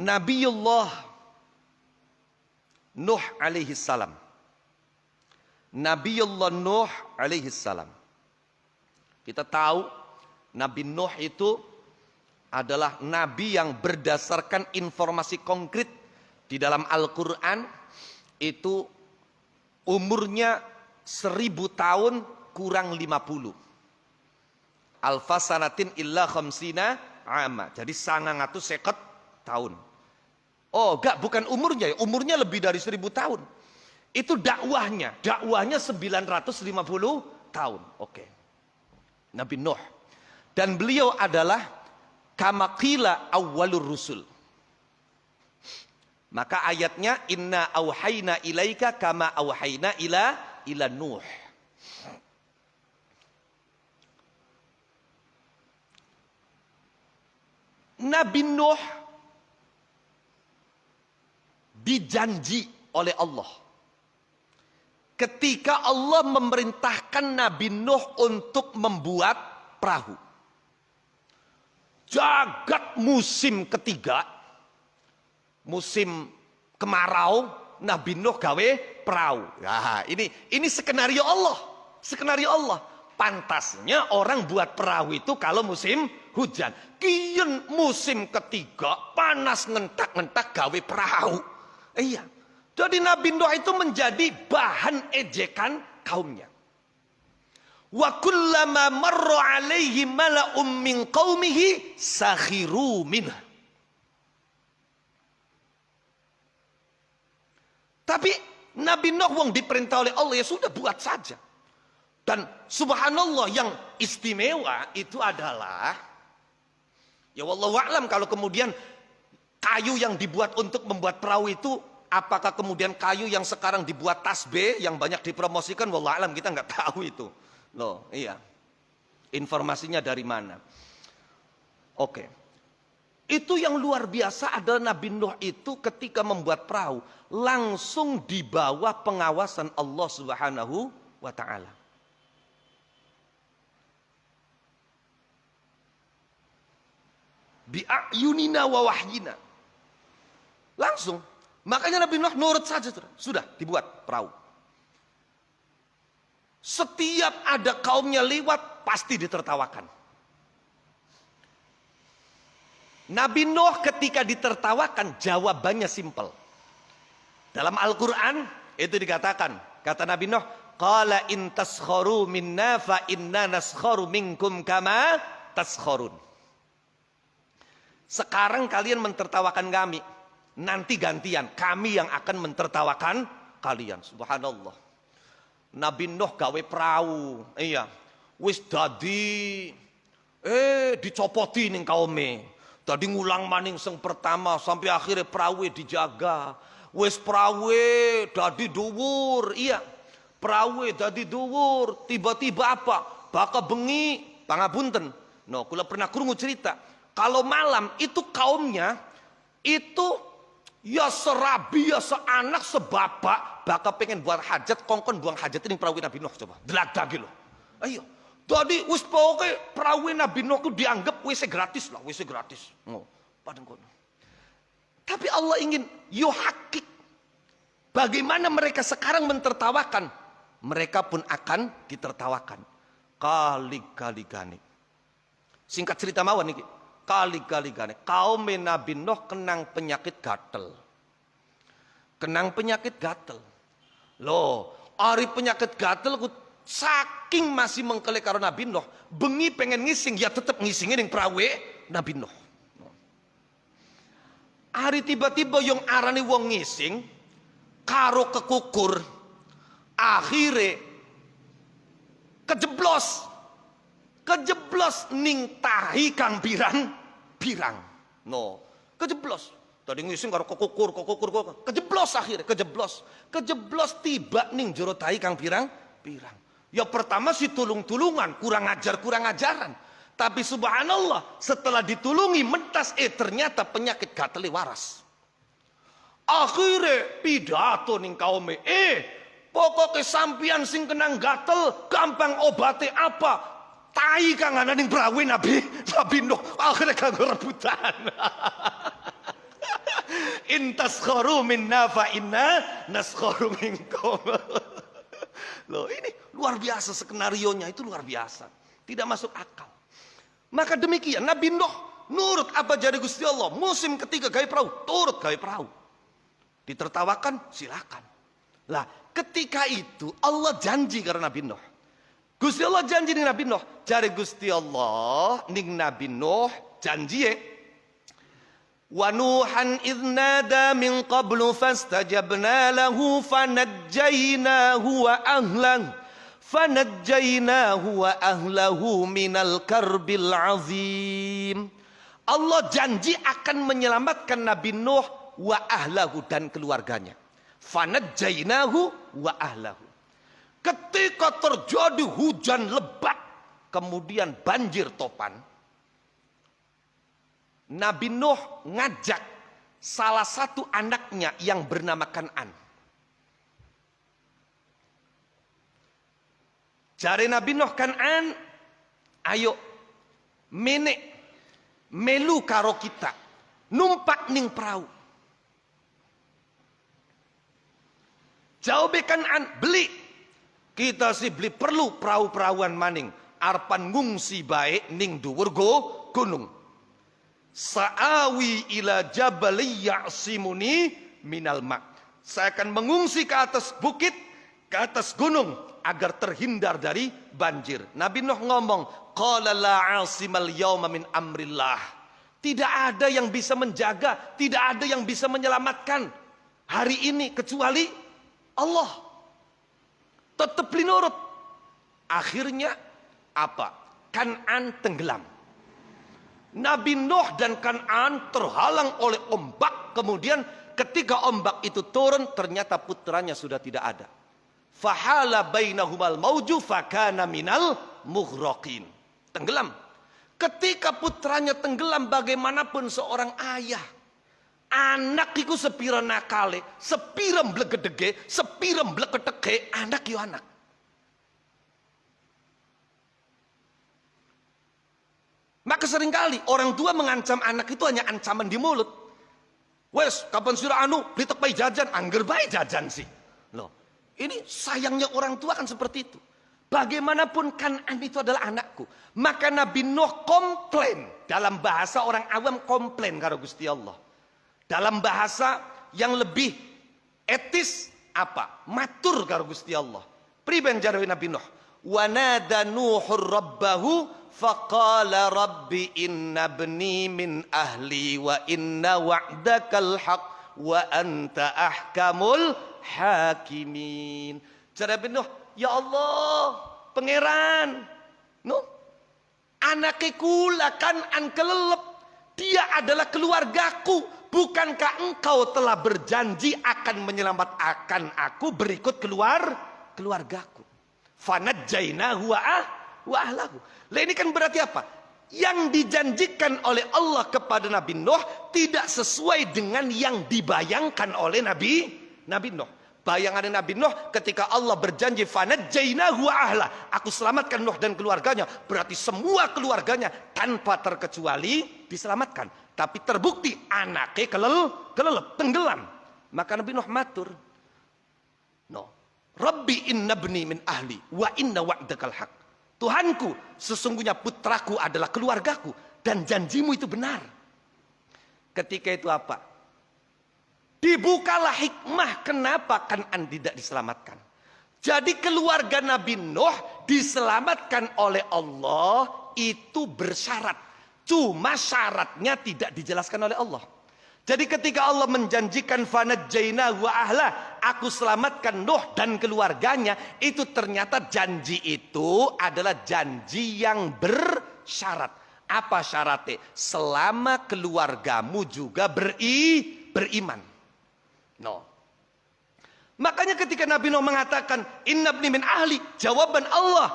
Speaker 2: Nabiullah Nuh alaihi salam. Nabiullah Nuh alaihi salam. Kita tahu Nabi Nuh itu adalah nabi yang berdasarkan informasi konkret di dalam Al-Quran itu umurnya 1000 tahun kurang 50. Alfa sanatin illa khamsina ama. Jadi 950 tahun. Oh, enggak, bukan umurnya ya. Umurnya lebih dari 1000 tahun. Itu dakwahnya. Dakwahnya 950 tahun. Oke. Nabi Nuh. Dan beliau adalah kama qila awwalur rusul. Maka ayatnya inna auhayna ilaika kama auhayna ila Nuh. Nabi Nuh dijanji oleh Allah. Ketika Allah memerintahkan Nabi Nuh untuk membuat perahu. Jagat musim ketiga, musim kemarau, Nabi Nuh gawe perahu. Nah, ini skenario Allah. Skenario Allah. Pantasnya orang buat perahu itu kalau musim hujan. Kian musim ketiga panas ngentak-ngentak gawe perahu. Iya. Jadi Nabi Nuh itu menjadi bahan ejekan kaumnya. Wa kullama marra alaihi mala'um min qaumihi sakhiru minhu. Tapi Nabi Nuh yang diperintah oleh Allah ya sudah buat saja. Dan subhanallah yang istimewa itu adalah ya wallahu a'lam kalau kemudian kayu yang dibuat untuk membuat perahu itu apakah kemudian kayu yang sekarang dibuat tasbih yang banyak dipromosikan wallahu a'lam kita nggak tahu itu. Loh, iya. Informasinya dari mana? Oke. Itu yang luar biasa adalah Nabi Nuh itu ketika membuat perahu langsung di bawah pengawasan Allah Subhanahu wa taala. Bi'ayunina wa wahyina. Langsung. Makanya Nabi Nuh nurut saja. Sudah dibuat perahu. Setiap ada kaumnya lewat pasti ditertawakan. Nabi Nuh ketika ditertawakan jawabannya simpel. Dalam Al-Quran itu dikatakan. Kata Nabi Nuh. Qala in taskharu minna fa inna naskharu minkum kama taskharun. Sekarang kalian mentertawakan kami. Nanti gantian. Kami yang akan mentertawakan kalian. Subhanallah. Nabi Nuh gawe perahu. Iya. Wis dadi. Dicopoti ning kaume. Tadi ngulang maning sing pertama. Sampai akhirnya perahu dijaga. Wis perahu dadi dhuwur. Iya. Perahu dadi dhuwur. Tiba-tiba apa? Baka bengi. Pangapunten. No, kula pernah krungu cerita. Kalau malam itu kaumnya itu ya serabi ya seanak sebapa bakal pengen buat hajat kongkon buang hajat ini perahu Nabi Nuh coba delag-dagi loh. Ayo. Tadi wis pokoke perahu Nabi Nuh itu dianggap WC gratis lah, WC gratis. Oh, padang kono. Tapi Allah ingin yuhakik. Bagaimana mereka sekarang mentertawakan, mereka pun akan ditertawakan. Kali-kali gane. Singkat cerita mawon niki. Kali-kali gane. Kaum Nabi Nuh kenang penyakit gatel. Kenang penyakit gatel. Loh, ari penyakit gatel ku saking masih mengkelek karo Nabi Nuh, bengi pengen ngising ya tetep ngisingin ning perahu Nabi Nuh. Ari tiba-tiba yang arani wong ngising karo kekukur akhire kejeblos ning tahi kang pirang. No, kejeblos. Tadi ngising karo kekukur, kejeblos akhirnya, kejeblos tiba ning jero tahi kang pirang. Ya pertama si tulung-tulungan, kurang ajaran. Tapi subhanallah, setelah ditulungi mentas ternyata penyakit gatel waras. Akhirnya pidato ning kaume, pokoknya sampian sing kenang gatel, gampang obate apa? Tai kang ana ning perahu Nabi Nuh. Akhirnya kanggo rebutan. In taskharu minna fa inna naskharu minkum. Loh, ini luar biasa skenarionya itu luar biasa. Tidak masuk akal. Maka demikian Nabi Nuh nurut apa jadi Gusti Allah. Musim ketiga gawe perahu, turut gawe perahu. Ditertawakan silakan. Lah, ketika itu Allah janji karena Nabi Nuh. Gusti Allah janji ning Nabi Nuh. Jare Gusti Allah ning Nabi Nuh janji wa nuhan idh nada min qablu fastajabna lahu fanajjaynahu wa ahlahu minal karbil azim. Allah janji akan menyelamatkan Nabi Nuh wa ahlahu dan keluarganya. Fanajjaynahu wa ahlahu. Ketika terjadi hujan lebat, kemudian banjir topan, Nabi Nuh ngajak salah satu anaknya yang bernama Kan'an. Jare Nabi Nuh Kan'an, ayo menek melu karo kita, numpak ning perahu. Jawab Kan'an, beli. Kita sih beli perlu perahu-perahuan maning. Arpan ngungsi baik ning dhuwur gunung. Sa'awi ila jabali ya'simuni minal ma'. Saya akan mengungsi ke atas bukit, ke atas gunung agar terhindar dari banjir. Nabi Nuh ngomong, qala la 'asimal yauma min amrillah. Tidak ada yang bisa menjaga, tidak ada yang bisa menyelamatkan hari ini kecuali Allah. Tetap linurut. Akhirnya apa? Kan'an tenggelam. Nabi Nuh dan Kan'an terhalang oleh ombak. Kemudian ketika ombak itu turun, ternyata putranya sudah tidak ada. Fahala bainahumal mauju fakana minal mughraqin. Tenggelam. Ketika putranya tenggelam, bagaimanapun seorang ayah, anak iku sepira nakale, sepira mblegedege, sepira mblegedege, anak yo anak. Maka seringkali orang tua mengancam anak itu hanya ancaman di mulut. Wes, kapan sira anu beli tek pai jajan, angger bae jajan sih. Loh, ini sayangnya orang tua kan seperti itu. Bagaimanapun Kan'an itu adalah anakku. Maka Nabi Nuh komplain. Dalam bahasa orang awam komplain karo Gusti Allah. Dalam bahasa yang lebih etis apa? Matur karo Gusti Allah. Priben jare Nabi Nuh? Wa nada Nuhur rabbahu faqala rabbi inna bni min ahli wa inna wa'dakal haq wa anta ahkamul hakimin. Jare Nabi Nuh, ya Allah, pangeran, no, anake kula Kan'an kelelep, dia adalah keluargaku. Bukankah engkau telah berjanji akan menyelamatkan aku berikut keluargaku? Fanajjaynahu wa ahlahu. Lah ini kan berarti apa? Yang dijanjikan oleh Allah kepada Nabi Nuh tidak sesuai dengan yang dibayangkan oleh Nabi Nuh. Bayangan Nabi Nuh ketika Allah berjanji fanajjaynahu wa ahla, aku selamatkan Nuh dan keluarganya, berarti semua keluarganya tanpa terkecuali diselamatkan. Tapi terbukti anaknya kelelep, tenggelam. Maka Nabi Nuh matur, no, Rabbi inna bni min ahli wa inna wa'dakal haq. Tuhanku, sesungguhnya putraku adalah keluargaku dan janjimu itu benar. Ketika itu apa? Dibukalah hikmah kenapa Kan'an tidak diselamatkan. Jadi keluarga Nabi Nuh diselamatkan oleh Allah itu bersyarat. Cuma syaratnya tidak dijelaskan oleh Allah. Jadi ketika Allah menjanjikan fanajjaynahu wa ahla, aku selamatkan Nuh dan keluarganya, itu ternyata janji itu adalah janji yang bersyarat. Apa syaratnya? Selama keluargamu juga beriman. No. Makanya ketika Nabi Nuh mengatakan inna ibni min ahli, jawaban Allah,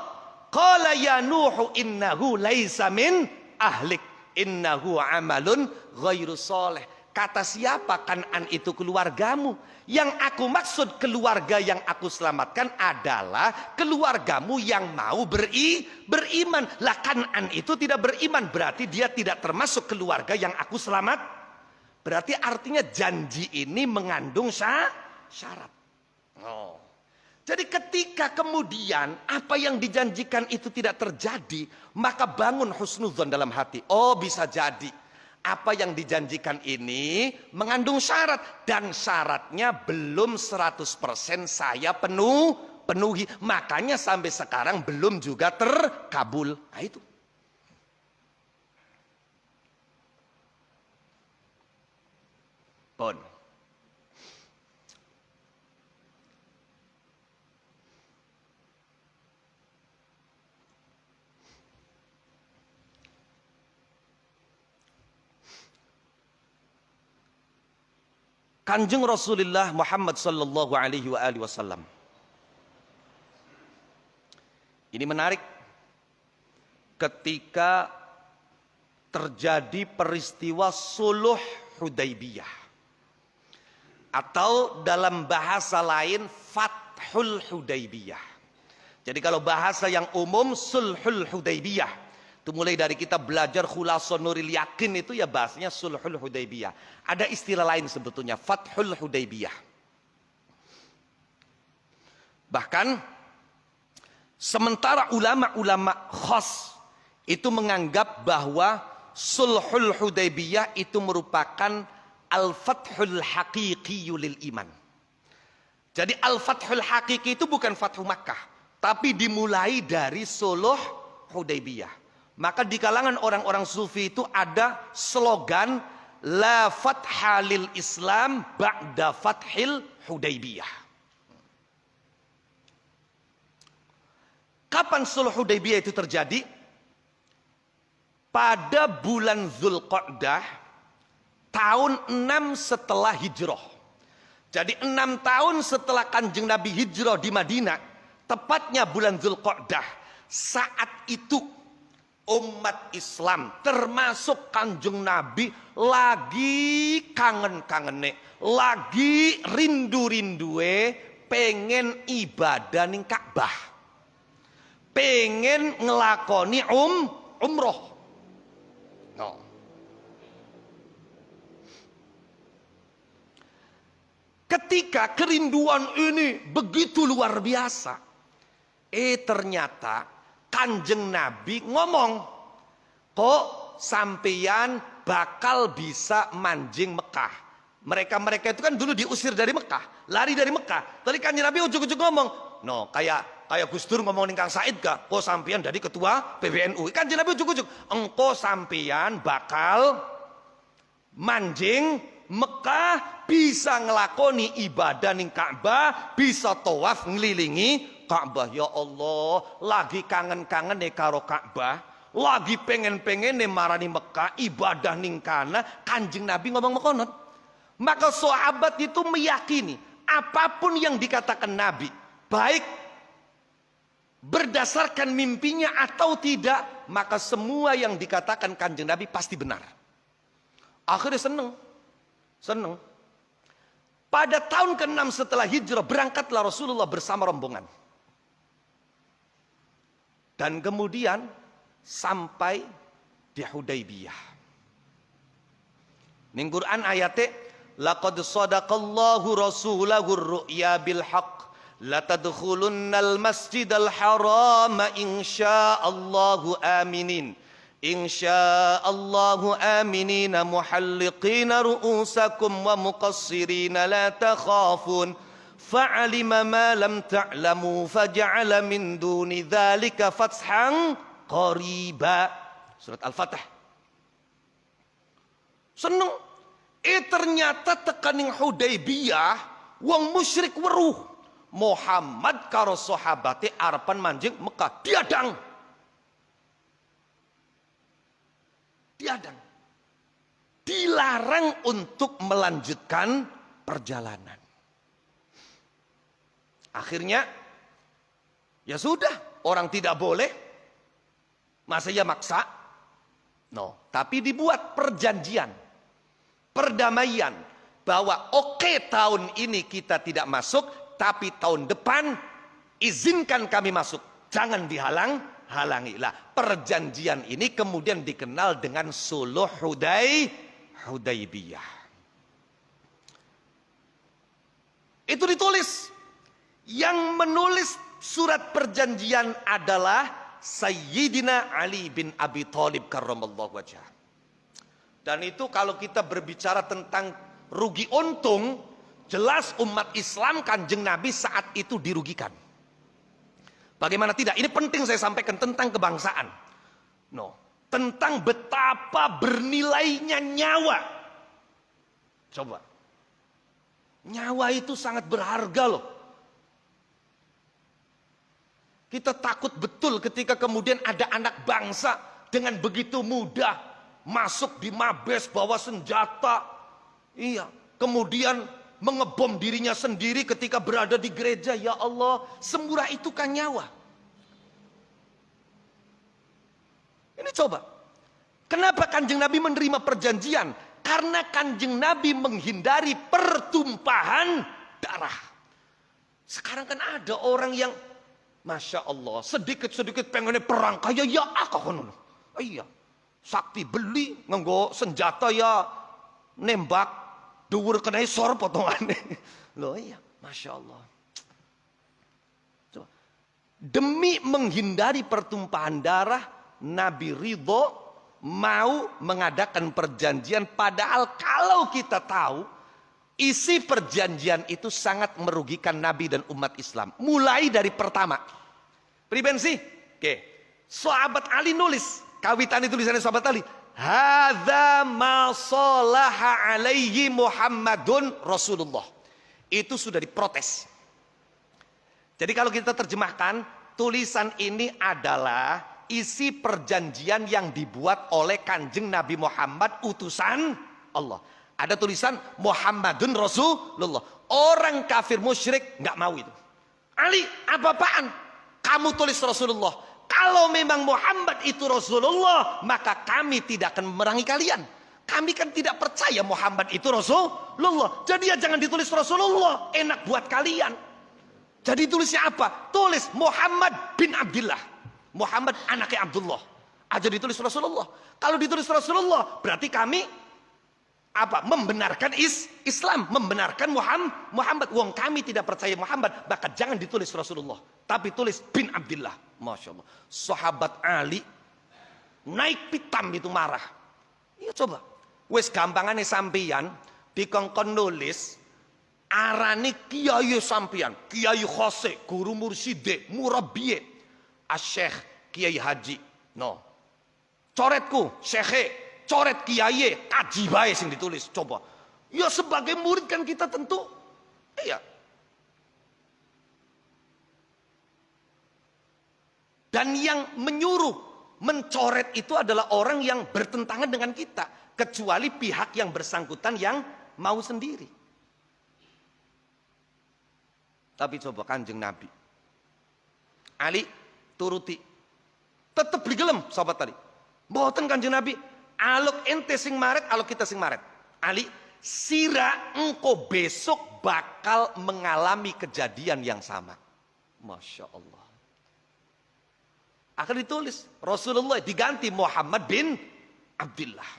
Speaker 2: qala ya Nuhu innahu laisa min ahlik, innahu amalun ghairu soleh. Kata siapa Kan'an itu keluargamu? Yang aku maksud keluarga yang aku selamatkan adalah keluargamu yang mau beriman. Lah Kan'an itu tidak beriman, berarti dia tidak termasuk keluarga yang aku selamat. Berarti artinya janji ini mengandung syarat. Oh. Jadi ketika kemudian apa yang dijanjikan itu tidak terjadi, maka bangun husnudzon dalam hati. Oh, bisa jadi apa yang dijanjikan ini mengandung syarat. Dan syaratnya belum 100% saya penuhi. Makanya sampai sekarang belum juga terkabul. Nah itu. Pun. Kanjeng Rasulullah Muhammad sallallahu alaihi wasallam. Ini menarik. Ketika terjadi peristiwa Suluh Hudaybiyah, atau dalam bahasa lain Fathul Hudaybiyah. Jadi kalau bahasa yang umum Sulhul Hudaybiyah, itu mulai dari kita belajar Khulasan Nuril Yakin itu ya bahasanya Sulhul Hudaybiyah. Ada istilah lain sebetulnya Fathul Hudaybiyah. Bahkan sementara ulama-ulama khas itu menganggap bahwa Sulhul Hudaybiyah itu merupakan Al-Fathul Haqiqi lil iman. Jadi Al-Fathul Haqiqi itu bukan Fathu Makkah, tapi dimulai dari Suluh Hudaybiyah. Maka di kalangan orang-orang sufi itu ada slogan La Fatha lil Islam ba'da Fathil Hudaybiyah. Kapan Suluh Hudaybiyah itu terjadi? Pada bulan Zulqa'dah tahun 6 setelah hijrah. Jadi 6 tahun setelah Kanjeng Nabi hijrah di Madinah, tepatnya bulan Zulqa'dah. Saat itu umat Islam termasuk Kanjeng Nabi lagi kangen-kangene, lagi rindu-rindue pengen ibadah ning Ka'bah. Pengen ngelakoni umroh. No. Ketika kerinduan ini begitu luar biasa, ternyata Kanjeng Nabi ngomong, kok sampeyan bakal bisa manjing Mekah. Mereka itu kan dulu diusir dari Mekah, lari dari Mekah. Tadi Kanjeng Nabi ujug-ujug ngomong, no kayak Gus Dur ngomong ning Kang Said gak, kok sampeyan jadi ketua PBNU. Kanjeng Nabi ujug-ujug, engko sampeyan bakal manjing Mekah, bisa ngelakoni ibadah ning Ka'bah, bisa tawaf ngelilingi Ka'bah. Ya Allah, lagi kangen-kangen nih karo Ka'bah, lagi pengen-pengen nih marani Mekah, ibadah ning kana. Kanjeng Nabi ngomong mekonot. Maka sahabat itu meyakini apapun yang dikatakan Nabi, baik berdasarkan mimpinya atau tidak, maka semua yang dikatakan Kanjeng Nabi pasti benar. Akhirnya seneng. Pada tahun ke-6 setelah hijrah berangkatlah Rasulullah bersama rombongan. Dan kemudian sampai di Hudaybiyah. Ning Quran ayatnya laqad sadaqallahu rasulahu ar-ru'ya bil haqq la tadkhulunnal masjidal harama insyaallahu aminin. Insyaallahu aminina muhalliqina ru'usakum wa muqassirina la takhafun fa'alima ma lam ta'lamu faja'ala min duni dzalika fathan qariba. Surat Al-Fatah. Seneng. Ternyata tekaning Hudaybiyah wong musyrik weruh Muhammad karo sahabate arepan manjing Mekah diadang. Dilarang untuk melanjutkan perjalanan. Akhirnya ya sudah, orang tidak boleh, masa ya maksa? No, tapi dibuat perjanjian, perdamaian bahwa oke, tahun ini kita tidak masuk, tapi tahun depan izinkan kami masuk, jangan dihalangi. Lah, perjanjian ini kemudian dikenal dengan Suluh Hudaybiyah. Itu ditulis. Yang menulis surat perjanjian adalah Sayyidina Ali bin Abi Thalib karramallahu wajhah. Dan itu kalau kita berbicara tentang rugi untung, jelas umat Islam Kanjeng Nabi saat itu dirugikan. Bagaimana tidak? Ini penting saya sampaikan tentang kebangsaan. Tentang betapa bernilainya nyawa. Coba. Nyawa itu sangat berharga loh. Kita takut betul ketika kemudian ada anak bangsa dengan begitu mudah masuk di Mabes bawa senjata. Iya, kemudian mengebom dirinya sendiri ketika berada di gereja. Ya Allah, semurah itu kan nyawa. Ini coba. Kenapa Kanjeng Nabi menerima perjanjian? Karena Kanjeng Nabi menghindari pertumpahan darah. Sekarang kan ada orang yang Masya Allah, sedikit-sedikit pengennya perang. Kayak ya akakon. Iya, sakti beli, nganggo senjata ya nembak. Dhuwur kena sor potongane. Loh iya, Masya Allah. Coba. Demi menghindari pertumpahan darah, Nabi ridho mau mengadakan perjanjian. Padahal kalau kita tahu isi perjanjian itu sangat merugikan Nabi dan umat Islam. Mulai dari pertama. Pribensi? Oke. Sahabat Ali nulis. Kawitan itu tulisannya sahabat Ali. Hadza ma salaha alaihi Muhammadun Rasulullah. Itu sudah diprotes. Jadi kalau kita terjemahkan, tulisan ini adalah isi perjanjian yang dibuat oleh Kanjeng Nabi Muhammad utusan Allah. Ada tulisan Muhammadun Rasulullah. Orang kafir musyrik nggak mau itu. Ali, apa-apaan? Kamu tulis Rasulullah. Kalau memang Muhammad itu Rasulullah, maka kami tidak akan memerangi kalian. Kami kan tidak percaya Muhammad itu Rasulullah. Jadi ya jangan ditulis Rasulullah. Enak buat kalian. Jadi tulisnya apa? Tulis Muhammad bin Abdullah. Muhammad anaknya Abdullah. Aja ditulis Rasulullah. Kalau ditulis Rasulullah, berarti kami membenarkan Islam, membenarkan Muhammad. Wong kami tidak percaya Muhammad, maka jangan ditulis Rasulullah, tapi tulis bin Abdullah. Masya Allah. Sahabat Ali naik pitam itu marah. Iya coba. Wes gampangane sampeyan dikongkon nulis arane kiai sampeyan, Kiai Khose, guru murside, murabbiye, Asyikh Kiai Haji. Coretku, syekhe, coret kiai, kaji bae sing ditulis. Coba. Ya sebagai murid kan kita tentu iya. Dan yang menyuruh mencoret itu adalah orang yang bertentangan dengan kita, kecuali pihak yang bersangkutan yang mau sendiri. Tapi coba Kanjeng Nabi Ali turuti. Tetep beli gelem sahabat tadi. Mboten Kanjeng Nabi, aluk ente sing maret, aluk kita sing maret. Ali, sira engkau besok bakal mengalami kejadian yang sama. Masya Allah. Akan ditulis Rasulullah diganti Muhammad bin Abdullah.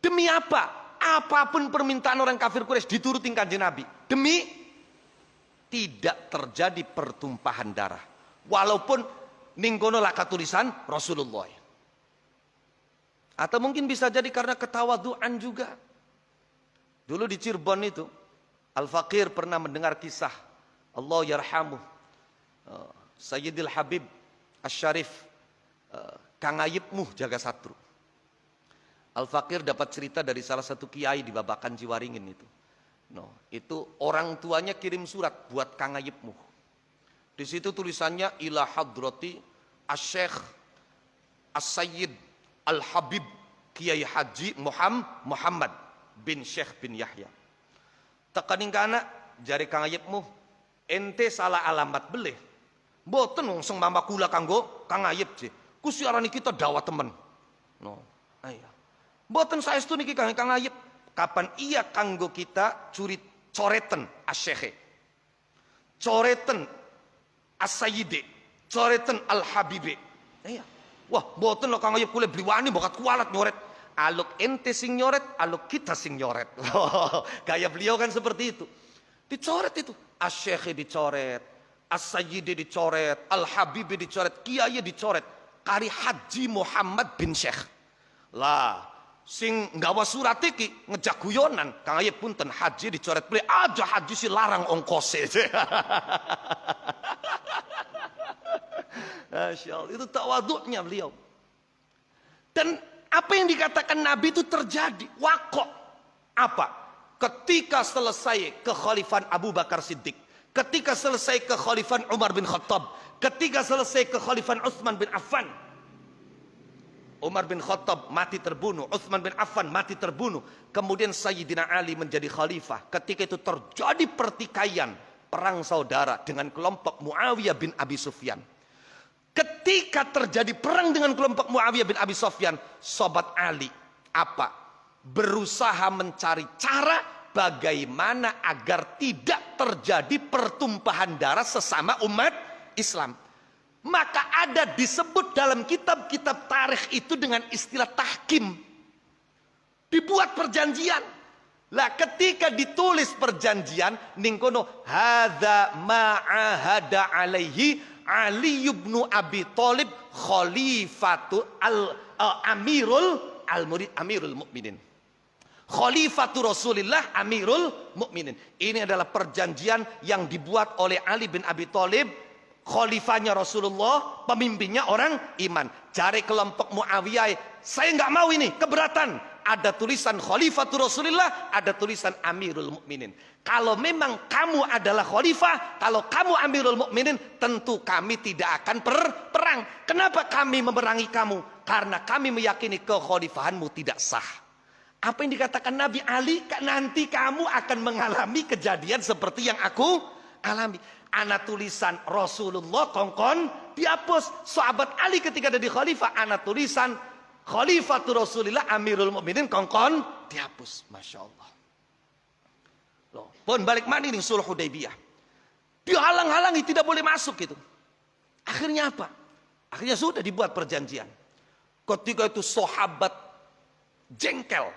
Speaker 2: Demi apa? Apapun permintaan orang kafir Quraisy diturutin Kanjeng Nabi. Demi tidak terjadi pertumpahan darah. Walaupun ninggono laka tulisan Rasulullah. Atau mungkin bisa jadi karena ketawaduan juga. Dulu di Cirebon itu Al-Fakir pernah mendengar kisah Allah yarhamuh Sayyidil Habib Asy-Syarif Kang Ayib Muh Jaga Satru. Al-Fakir dapat cerita dari salah satu kiai di Babakan Ciwaringin itu. Itu orang tuanya kirim surat buat Kang Ayib Muh. Di situ tulisannya ila hadrati Asy-Syaikh As-Sayyid Al-Habib Kiai Haji Muhammad bin Syekh bin Yahya. Tekaning kana jari Kang Ayib Muh, ente salah alamat beleh. Mboten wong sing mama kula kanggo Kang Ayib sih. Ku siarani kita dakwah temen. Iya. Mboten saestu niki Kang Ayib. Kapan iya kanggo kita coreten Asy-Syekh. Coreten As-Sayyid, coreten Al-Habib. Iya. Wah, mboten lho Kang Ayib kula bliwani bokat kualat nyoret. Aluk ente sing nyoret, aluk kita sing nyoret. Gaya beliau kan seperti itu. Dicoret itu. Asy-Syekh dicoret, As-Sayyid dicoret, Al-Habib dicoret, kiai dicoret. kari Haji Muhammad bin Syekh. Lah, sing nggawa surat iki ngejak guyonan, Kang Ayep punten haji dicoret beli aja haji si larang ongkose. Masya Allah, itu tawaduknya beliau. Dan apa yang dikatakan Nabi itu terjadi. Waqo. Apa? Ketika selesai kekhalifan Abu Bakar Siddiq, ketika selesai kekhalifan Umar bin Khattab, ketika selesai kekhalifan Utsman bin Affan, Umar bin Khattab mati terbunuh, Utsman bin Affan mati terbunuh, kemudian Sayyidina Ali menjadi khalifah. Ketika itu terjadi pertikaian, perang saudara dengan kelompok Muawiyah bin Abi Sufyan. Ketika terjadi perang dengan kelompok Muawiyah bin Abi Sufyan, sobat Ali apa? Berusaha mencari cara bagaimana agar tidak terjadi pertumpahan darah sesama umat Islam. Maka ada disebut dalam kitab-kitab tarikh itu dengan istilah tahkim. Dibuat perjanjian. Lah ketika ditulis perjanjian, ningkono hadza ma'ahada alaihi Ali ibn Abi Thalib khalifatu amirul mukminin. Khalifatu Rasulillah amirul mukminin. Ini adalah perjanjian yang dibuat oleh Ali bin Abi Thalib, khalifahnya Rasulullah, pemimpinnya orang iman. Jari kelompok Muawiyah, saya nggak mau ini, keberatan. Ada tulisan Khalifatu Rasulillah, ada tulisan Amirul Mukminin. Kalau memang kamu adalah khalifah, kalau kamu Amirul Mukminin, tentu kami tidak akan perang. Kenapa kami memerangi kamu? Karena kami meyakini kekhalifahanmu tidak sah. Apa yang dikatakan Nabi Ali, nanti kamu akan mengalami kejadian seperti yang aku alami. Anak tulisan Rasulullah kongkon dihapus. Sahabat Ali ketika ada di khalifah, anak tulisan Khalifatul Rasulillah Amirul Mukminin kongkon dihapus. Masya Allah. Loh, pun balik mana ini sulh Hudaybiyah. Dihalang-halangi, tidak boleh masuk gitu. Akhirnya apa? Akhirnya sudah dibuat perjanjian. Ketika itu sahabat jengkel.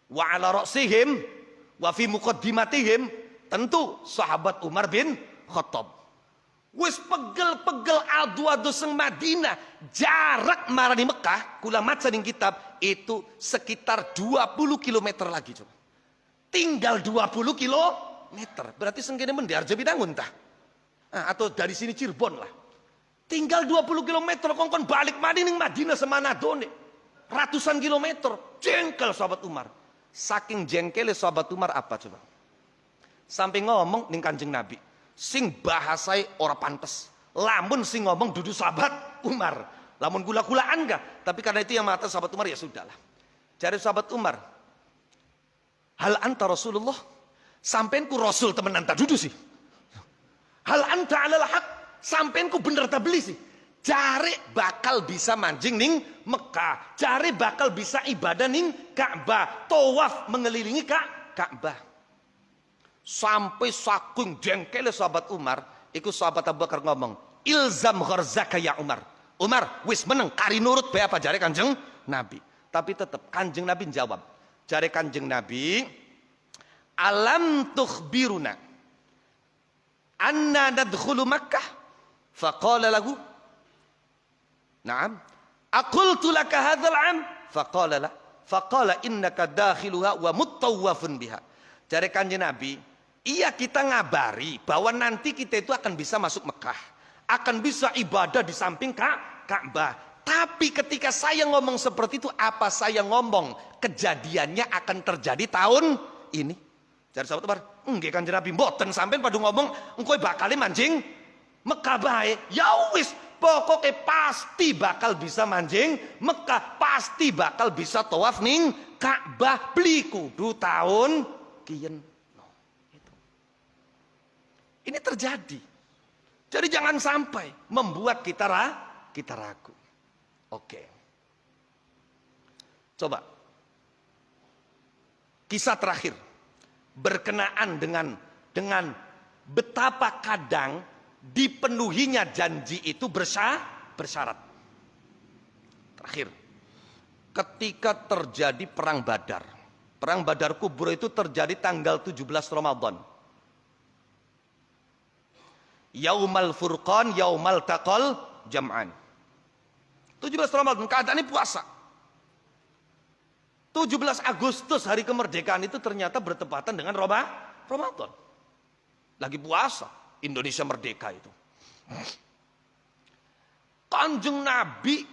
Speaker 2: Wa ala ra'sihim wa fi muqaddimatihim, tentu sahabat Umar bin Khattab. Wis pegel-pegel adu-adu seng Madinah, jarak marani Mekah, kula maca ning kitab itu sekitar 20 km lagi coba. Tinggal 20 km. Berarti sengkene men Diarjo Bidangun tah. Nah, atau dari sini Cirebon lah. Tinggal 20 km kongkon balik mani ning Madinah semanado nih. Ratusan kilometer. Jengkel sahabat Umar. Saking jengkelnya sahabat Umar apa coba? Sampai ngomong ning Kanjeng Nabi, sing bahasai ora pantes. Lamun sing ngomong dudu sahabat Umar. Lamun gula-gulaan enggak? Tapi karena itu yang mata sahabat Umar, ya sudahlah. Cari sahabat Umar. Hal anta Rasulullah? Sampein ku Rasul temenan tak dudu sih. Hal anta alal haq? Sampein ku bener tak beli sih. Cari bakal bisa mancing ning Mekah. Cari bakal bisa ibadah ning Ka'bah. Tawaf mengelilingi Ka'bah. Sampai saking jengkelnya sahabat Umar, ikut sahabat Abu Bakar ngomong, ilzam gharzaka ya Umar. Umar, wis meneng kari nurut bae apa jare Kanjeng Nabi. Tapi tetap Kanjeng Nabi jawab. Jare Kanjeng Nabi, alam tukhbiruna anna nadkhulu Makkah? Faqala lahu, na'am. Aqultu laka hadzal 'am? Faqala la. Faqala innaka dakhiluha wa muttawafun biha. Jare Kanjeng Nabi, iya kita ngabari bahwa nanti kita itu akan bisa masuk Mekah. Akan bisa ibadah di samping Ka'bah. Tapi ketika saya ngomong seperti itu, apa saya ngomong kejadiannya akan terjadi tahun ini? Jadi sahabat Umar, nggih Kanjeng Nabi mboten sampean padha ngomong engko bakal mancing Mekah bae. Ya wis, pokoknya pasti bakal bisa mancing Mekah, pasti bakal bisa tawaf ning Ka'bah beli kudu tahun kiyen. Ini terjadi. Jadi jangan sampai membuat kita ragu. Oke. Coba. Kisah terakhir berkenaan dengan betapa kadang dipenuhinya janji itu bersyarat. Terakhir. Ketika terjadi perang Badar. Perang Badar Kubra itu terjadi tanggal 17 Ramadan. Yaumal Furqan, yaumal taqal jam'an. 17 Ramadan keadaannya puasa. 17 Agustus hari kemerdekaan itu ternyata bertepatan dengan Ramadan. Lagi puasa, Indonesia merdeka itu. Kanjeng Nabi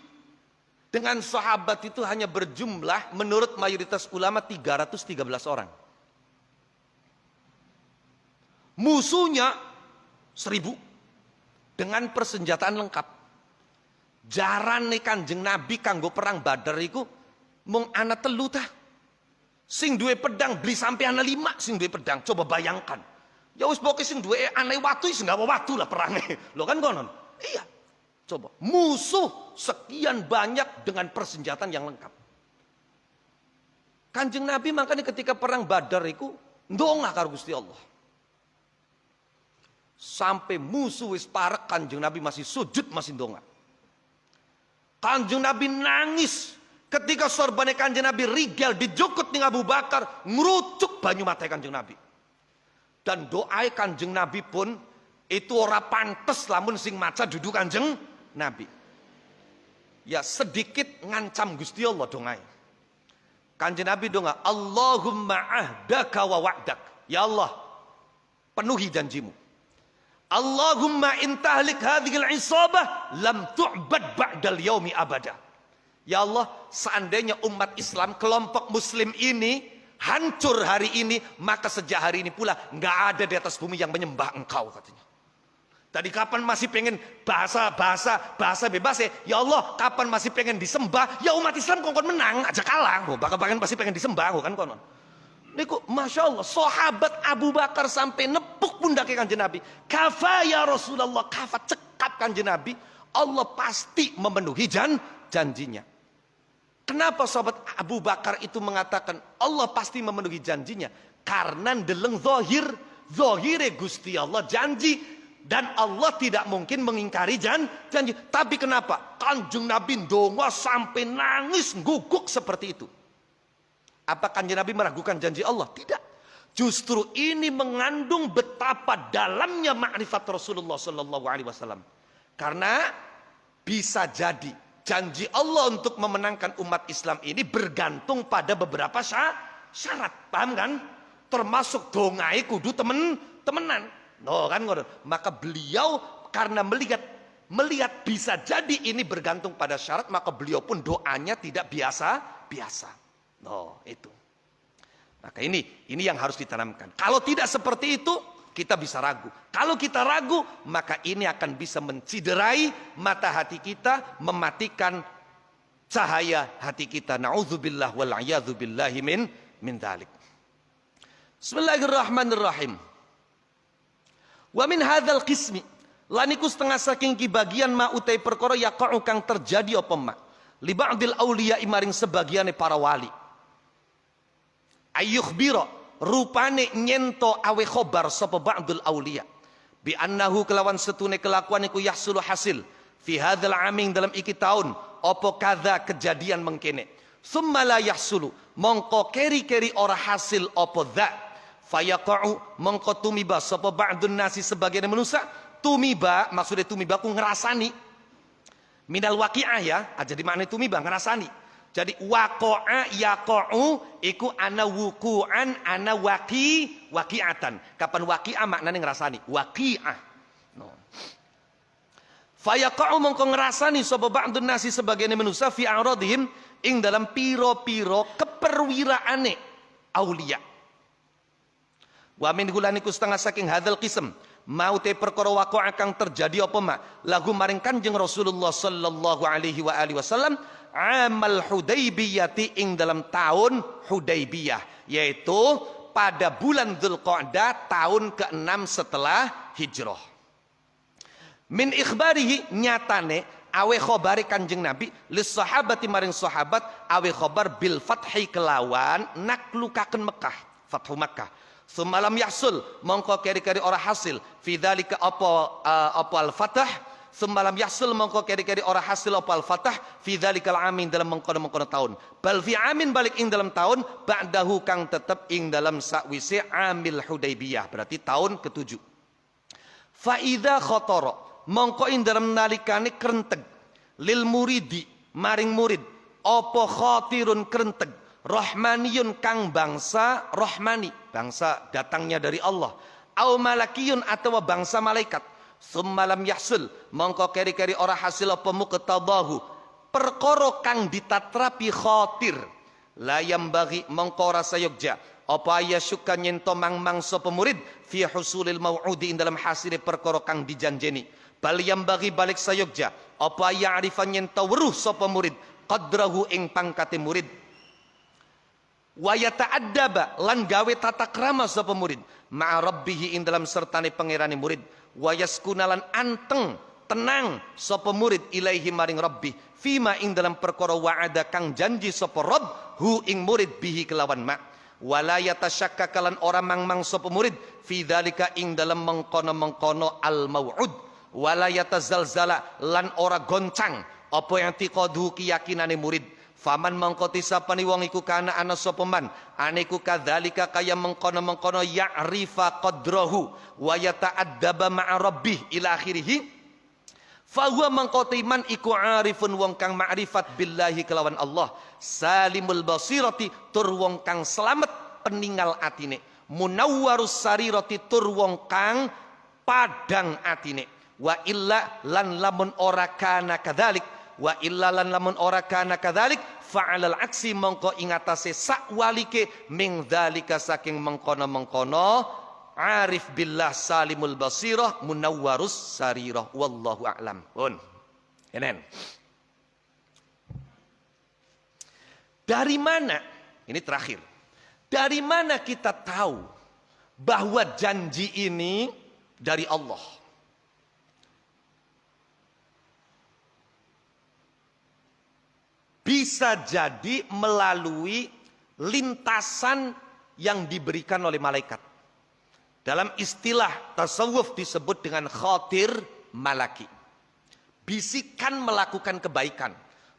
Speaker 2: dengan sahabat itu hanya berjumlah menurut mayoritas ulama 313 orang. Musuhnya 1000 dengan persenjataan lengkap. Jarane Kanjeng Nabi kanggo perang Badar iku mung ana 3 tah. Sing duwe pedang beli sampai ana 5 sing duwe pedang. Coba bayangkan. Ya wis pokoke sing duwe ana watu wis nggawa watu lah perange. Lho kan konon. Iya. Coba musuh sekian banyak dengan persenjataan yang lengkap. Kanjeng Nabi makanya ketika perang Badar iku ndonga karo Gusti Allah. Sampai musuh wis parek Kanjeng Nabi masih sujud masih ndonga. Kanjeng Nabi nangis ketika sorbane Kanjeng Nabi rigel dijukut ning Abu Bakar ngrucuk banyu mata Kanjeng Nabi. Dan doa Kanjeng Nabi pun itu ora pantes lamun sing maca dudu Kanjeng Nabi. Ya sedikit ngancam Gusti Allah dongai. Kanjeng Nabi donga, Allahumma ahdaka wa wa'dak. Ya Allah, penuhi janjimu. Allahumma intahlik hadhil isabah lam tu'bad ba'dal yaumi abada. Ya Allah, seandainya umat Islam, kelompok muslim ini hancur hari ini, maka sejak hari ini pula nggak ada di atas bumi yang menyembah engkau katanya. Tadi kapan masih pengen bahasa bebas ya? Ya Allah, kapan masih pengen disembah? Ya umat Islam kongkon menang aja kalah. Bahkan masih pengen disembah kan konon. Niku Masya Allah, sahabat Abu Bakar sampai nepuk pundaknya Kanjeng Nabi. Kafa ya Rasulullah, kafa cekap Kanjeng Nabi. Allah pasti memenuhi janjinya. Kenapa sahabat Abu Bakar itu mengatakan Allah pasti memenuhi janjinya? Karena ndeleng zahire Gusti Allah janji. Dan Allah tidak mungkin mengingkari janji. Tapi kenapa? Kanjeng Nabi ndonga sampai nangis guguk seperti itu. Apa Kanjeng Nabi meragukan janji Allah? Tidak. Justru ini mengandung betapa dalamnya makrifat Rasulullah Sallallahu Alaihi Wasallam. Karena bisa jadi janji Allah untuk memenangkan umat Islam ini bergantung pada beberapa syarat. Paham kan? Termasuk dongai kudu temenan. No kan? Maka beliau karena melihat bisa jadi ini bergantung pada syarat, maka beliau pun doanya tidak biasa. No, itu. Maka ini yang harus ditanamkan. Kalau tidak seperti itu, kita bisa ragu. Kalau kita ragu, maka ini akan bisa menciderai mata hati kita, mematikan cahaya hati kita. Na'udzubillah wal'iyadzubillahi min dzalik. Bismillahirrahmanirrahim. Wa min hadzal qismi laniku setengah saking ki bagian ma utai perkara yaqa'u kang terjadi apa ma li ba'dil auliya maring sebagiane para wali. Ayyukhbira rupane nyento awe khobar sapa ba'dul auliya bi annahu kelawan setune kelakuan iku yahsulu hasil fi hadzal aming dalam iki taun apa kadza kejadian mengkene summa la yahsulu mongko keri-keri ora hasil apa dza fayaqa'u mongko tumiba sapa ba'dun nasi sebagian manusia tumiba maksudnya tumiba ku ngerasani minal waqi'ah ya jadi makna tumiba ngerasani. Jadi waqa'a yaqa'u iku ana wuku'an ana waqi'atan. Kapan waqi'ah maknanya ngerasani? Waqi'ah. No. Fayaqa'u mongko ngerasani sapa ba'dun nasi sebagian manusia fi a'radihim ing dalam piro-piro keperwiraane aulia. Wa min gulaniku setengah saking hadzal qism mau te perkara waqa'a kang terjadi apa mak lagu maring Kanjeng Rasulullah sallallahu alaihi wasallam amal Hudaybiyah ing dalam tahun Hudaybiyah yaitu pada bulan Dzulqa'dah tahun ke-6 setelah hijrah. Min ikhbarihi nyatane awe khobari Kanjeng Nabi lis sahabati maring sahabat awe khobar bil fathi kelawan naklukaken Mekah, Fathu Makkah. Semalam yahsul mongko keri-keri ora hasil fi dzalika apa al-fath semalam yahsul mongko keri-keri ora hasil apa al-fath fi dzalikal amin dalam mengkono-mengkono tahun bal fi amin balik ing dalam tahun ba'dahu kang tetep ing dalam sakwise amil Hudaybiyah berarti tahun ke-7. Fa idza khatara mongko ing dalam nalikane krenteg lil muridi maring murid apa khatirun krenteg rahmaniyun kang bangsa rahmani, bangsa datangnya dari Allah, au malakiyun atau bangsa malaikat, summa lam yahsul mongko keri-keri ora hasil apa muqtadahu perkara kang ditatrapi khatir, layam bagi mongko rasa yogja apa ya syuka nyento mang-mang sapa murid fi husulil mau'udi ing dalam hasile perkara kang dijanjeni, bal yang bagi balik sayogja apa ya arifan nyento weruh sapa murid qadrahu ing pangkate murid, wa yata'addaba lan gawe tata krama sapa murid ma'a rabbih ing dalam sertane pangerane murid, wa yaskuna lan anteng tenang sapa murid ilaihi maring rabbi fima ing dalam perkara wa'ada kang janji sapa rabb hu ing murid bihi kelawan ma, wala yatasyakka kalan ora mang-mang sapa murid fi dzalika ing dalam mengkono-mengkono al mau'ud, wala yatazalzala lan ora goncang apa yang tiqadu keyakinane murid, faman mangkoti sapani wong iku kana ana sapa man aniku kadzalika kaya mengkono-mengkono ya'rifa qadrahu wa yata'addaba ma'a rabbih ila akhirih, fahuwa mangkoti man iku arifun wong kang ma'rifat billahi kelawan Allah, salimul basirati tur wong kang selamat peninggal atine, munawwarus sarirati tur wong kang padang atine, wa illa lan lamun ora kana kadzalik, wa illa lan lamun ora kana kadzalik fa'alal aksi mongko ingatase sakwalike ming dzalika saking mengkono-mengkono arif billah salimul basirah munawwarus sarirah wallahu a'lam. Pun. Enen. Dari mana? Ini terakhir. Dari mana kita tahu bahwa janji ini dari Allah? Bisa jadi melalui lintasan yang diberikan oleh malaikat. Dalam istilah tasawuf disebut dengan khatir malaki. Bisikan melakukan kebaikan.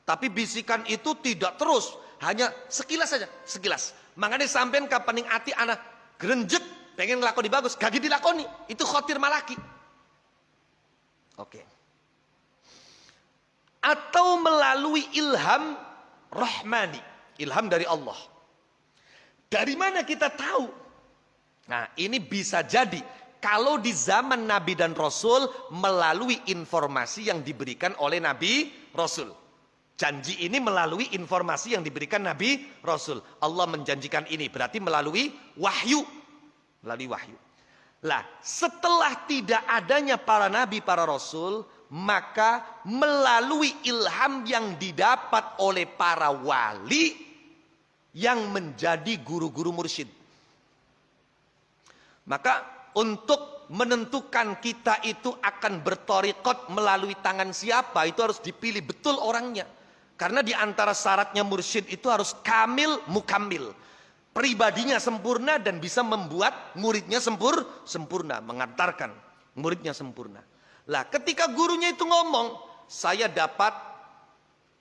Speaker 2: Tapi bisikan itu tidak terus, hanya sekilas saja, sekilas. Makanya sampean kapaning ati anak gerenjek pengen ngelakoni bagus, gak dilakoni. Itu khatir malaki. Oke. Atau melalui ilham rahmani, ilham dari Allah. Dari mana kita tahu? Nah, ini bisa jadi kalau di zaman Nabi dan Rasul melalui informasi yang diberikan oleh Nabi Rasul. Janji ini melalui informasi yang diberikan Nabi Rasul. Allah menjanjikan ini berarti melalui wahyu. Melalui wahyu. Lah, setelah tidak adanya para nabi, para rasul, maka melalui ilham yang didapat oleh para wali yang menjadi guru-guru mursyid. Maka untuk menentukan kita itu akan bertorikot melalui tangan siapa, itu harus dipilih betul orangnya. Karena di antara syaratnya mursyid itu harus kamil mukamil. Pribadinya sempurna dan bisa membuat muridnya sempurna. Mengantarkan muridnya sempurna. Lah ketika gurunya itu ngomong, saya dapat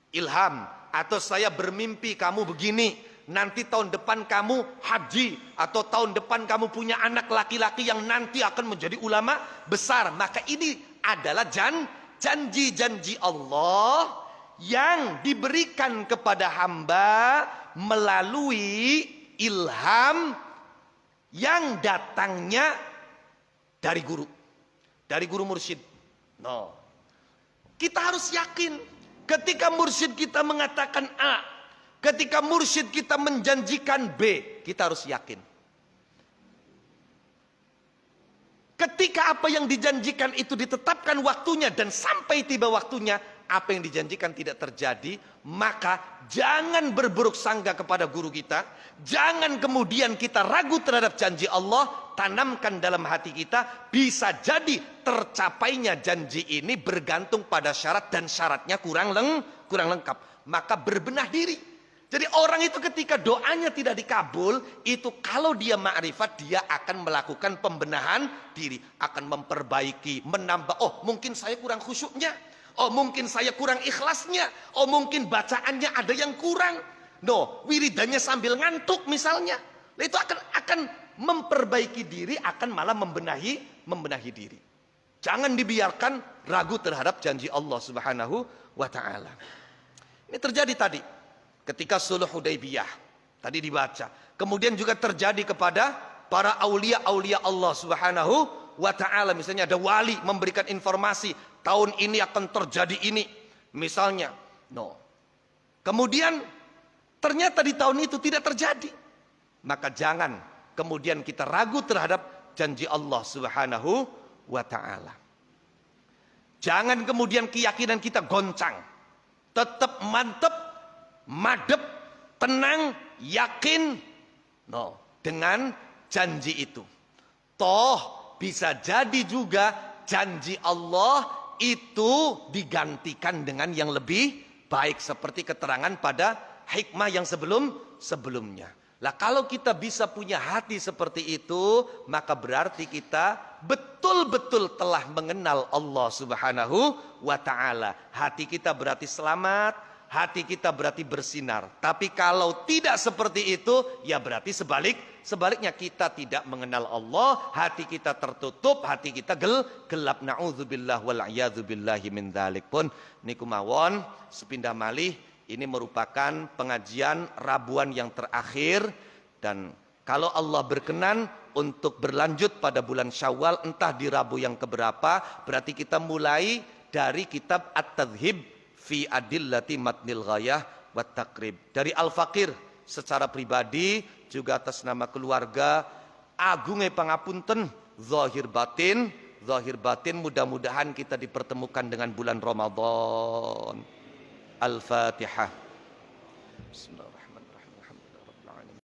Speaker 2: ilham. Atau saya bermimpi kamu begini. Nanti tahun depan kamu haji. Atau tahun depan kamu punya anak laki-laki yang nanti akan menjadi ulama besar. Maka ini adalah janji-janji Allah yang diberikan kepada hamba melalui ilham yang datangnya dari guru. Dari guru mursyid. No. Kita harus yakin ketika mursyid kita mengatakan A, ketika mursyid kita menjanjikan B, kita harus yakin. Ketika apa yang dijanjikan itu ditetapkan waktunya dan sampai tiba waktunya apa yang dijanjikan tidak terjadi, maka jangan berburuk sangka kepada guru kita. Jangan kemudian kita ragu terhadap janji Allah. Tanamkan dalam hati kita, bisa jadi tercapainya janji ini bergantung pada syarat dan syaratnya kurang lengkap. Maka berbenah diri. Jadi orang itu ketika doanya tidak dikabul, itu kalau dia ma'rifat, dia akan melakukan pembenahan diri. Akan memperbaiki, menambah, oh mungkin saya kurang khusyuknya. Oh mungkin saya kurang ikhlasnya. Oh mungkin bacaannya ada yang kurang. No, wiridannya sambil ngantuk misalnya. Itu akan memperbaiki diri, akan malah membenahi diri. Jangan dibiarkan ragu terhadap janji Allah Subhanahu wa ta'ala. Ini terjadi tadi ketika Sulh Hudaybiyah. Tadi dibaca. Kemudian juga terjadi kepada para aulia-aulia Allah Subhanahu wa ta'ala. Misalnya ada wali memberikan informasi, tahun ini akan terjadi ini. Misalnya, kemudian ternyata di tahun itu tidak terjadi. Maka jangan kemudian kita ragu terhadap janji Allah Subhanahu wa ta'ala. Jangan kemudian keyakinan kita goncang. Tetap mantep, madep, tenang, yakin dengan janji itu. Toh bisa jadi juga janji Allah itu digantikan dengan yang lebih baik. Seperti keterangan pada hikmah yang sebelumnya. Lah kalau kita bisa punya hati seperti itu, maka berarti kita betul-betul telah mengenal Allah Subhanahu wa ta'ala. Hati kita berarti selamat, hati kita berarti bersinar. Tapi kalau tidak seperti itu, ya berarti sebaliknya kita tidak mengenal Allah, hati kita tertutup, hati kita gelap. Na'udzubillah wal'iyadzubillahi min dzalik. Pun niku mawon sepindah malih. Ini merupakan pengajian Rabuan yang terakhir. Dan kalau Allah berkenan untuk berlanjut pada bulan Syawal, entah di Rabu yang keberapa, berarti kita mulai dari kitab At-Tadhib fi Adillati Matnil Ghayah wa Taqrib. Dari Al-Fakir secara pribadi, juga atas nama keluarga, agunge pangapunten, zahir batin mudah-mudahan kita dipertemukan dengan bulan Ramadan. Al-Fatihah. Bismillahirrahmanirrahim.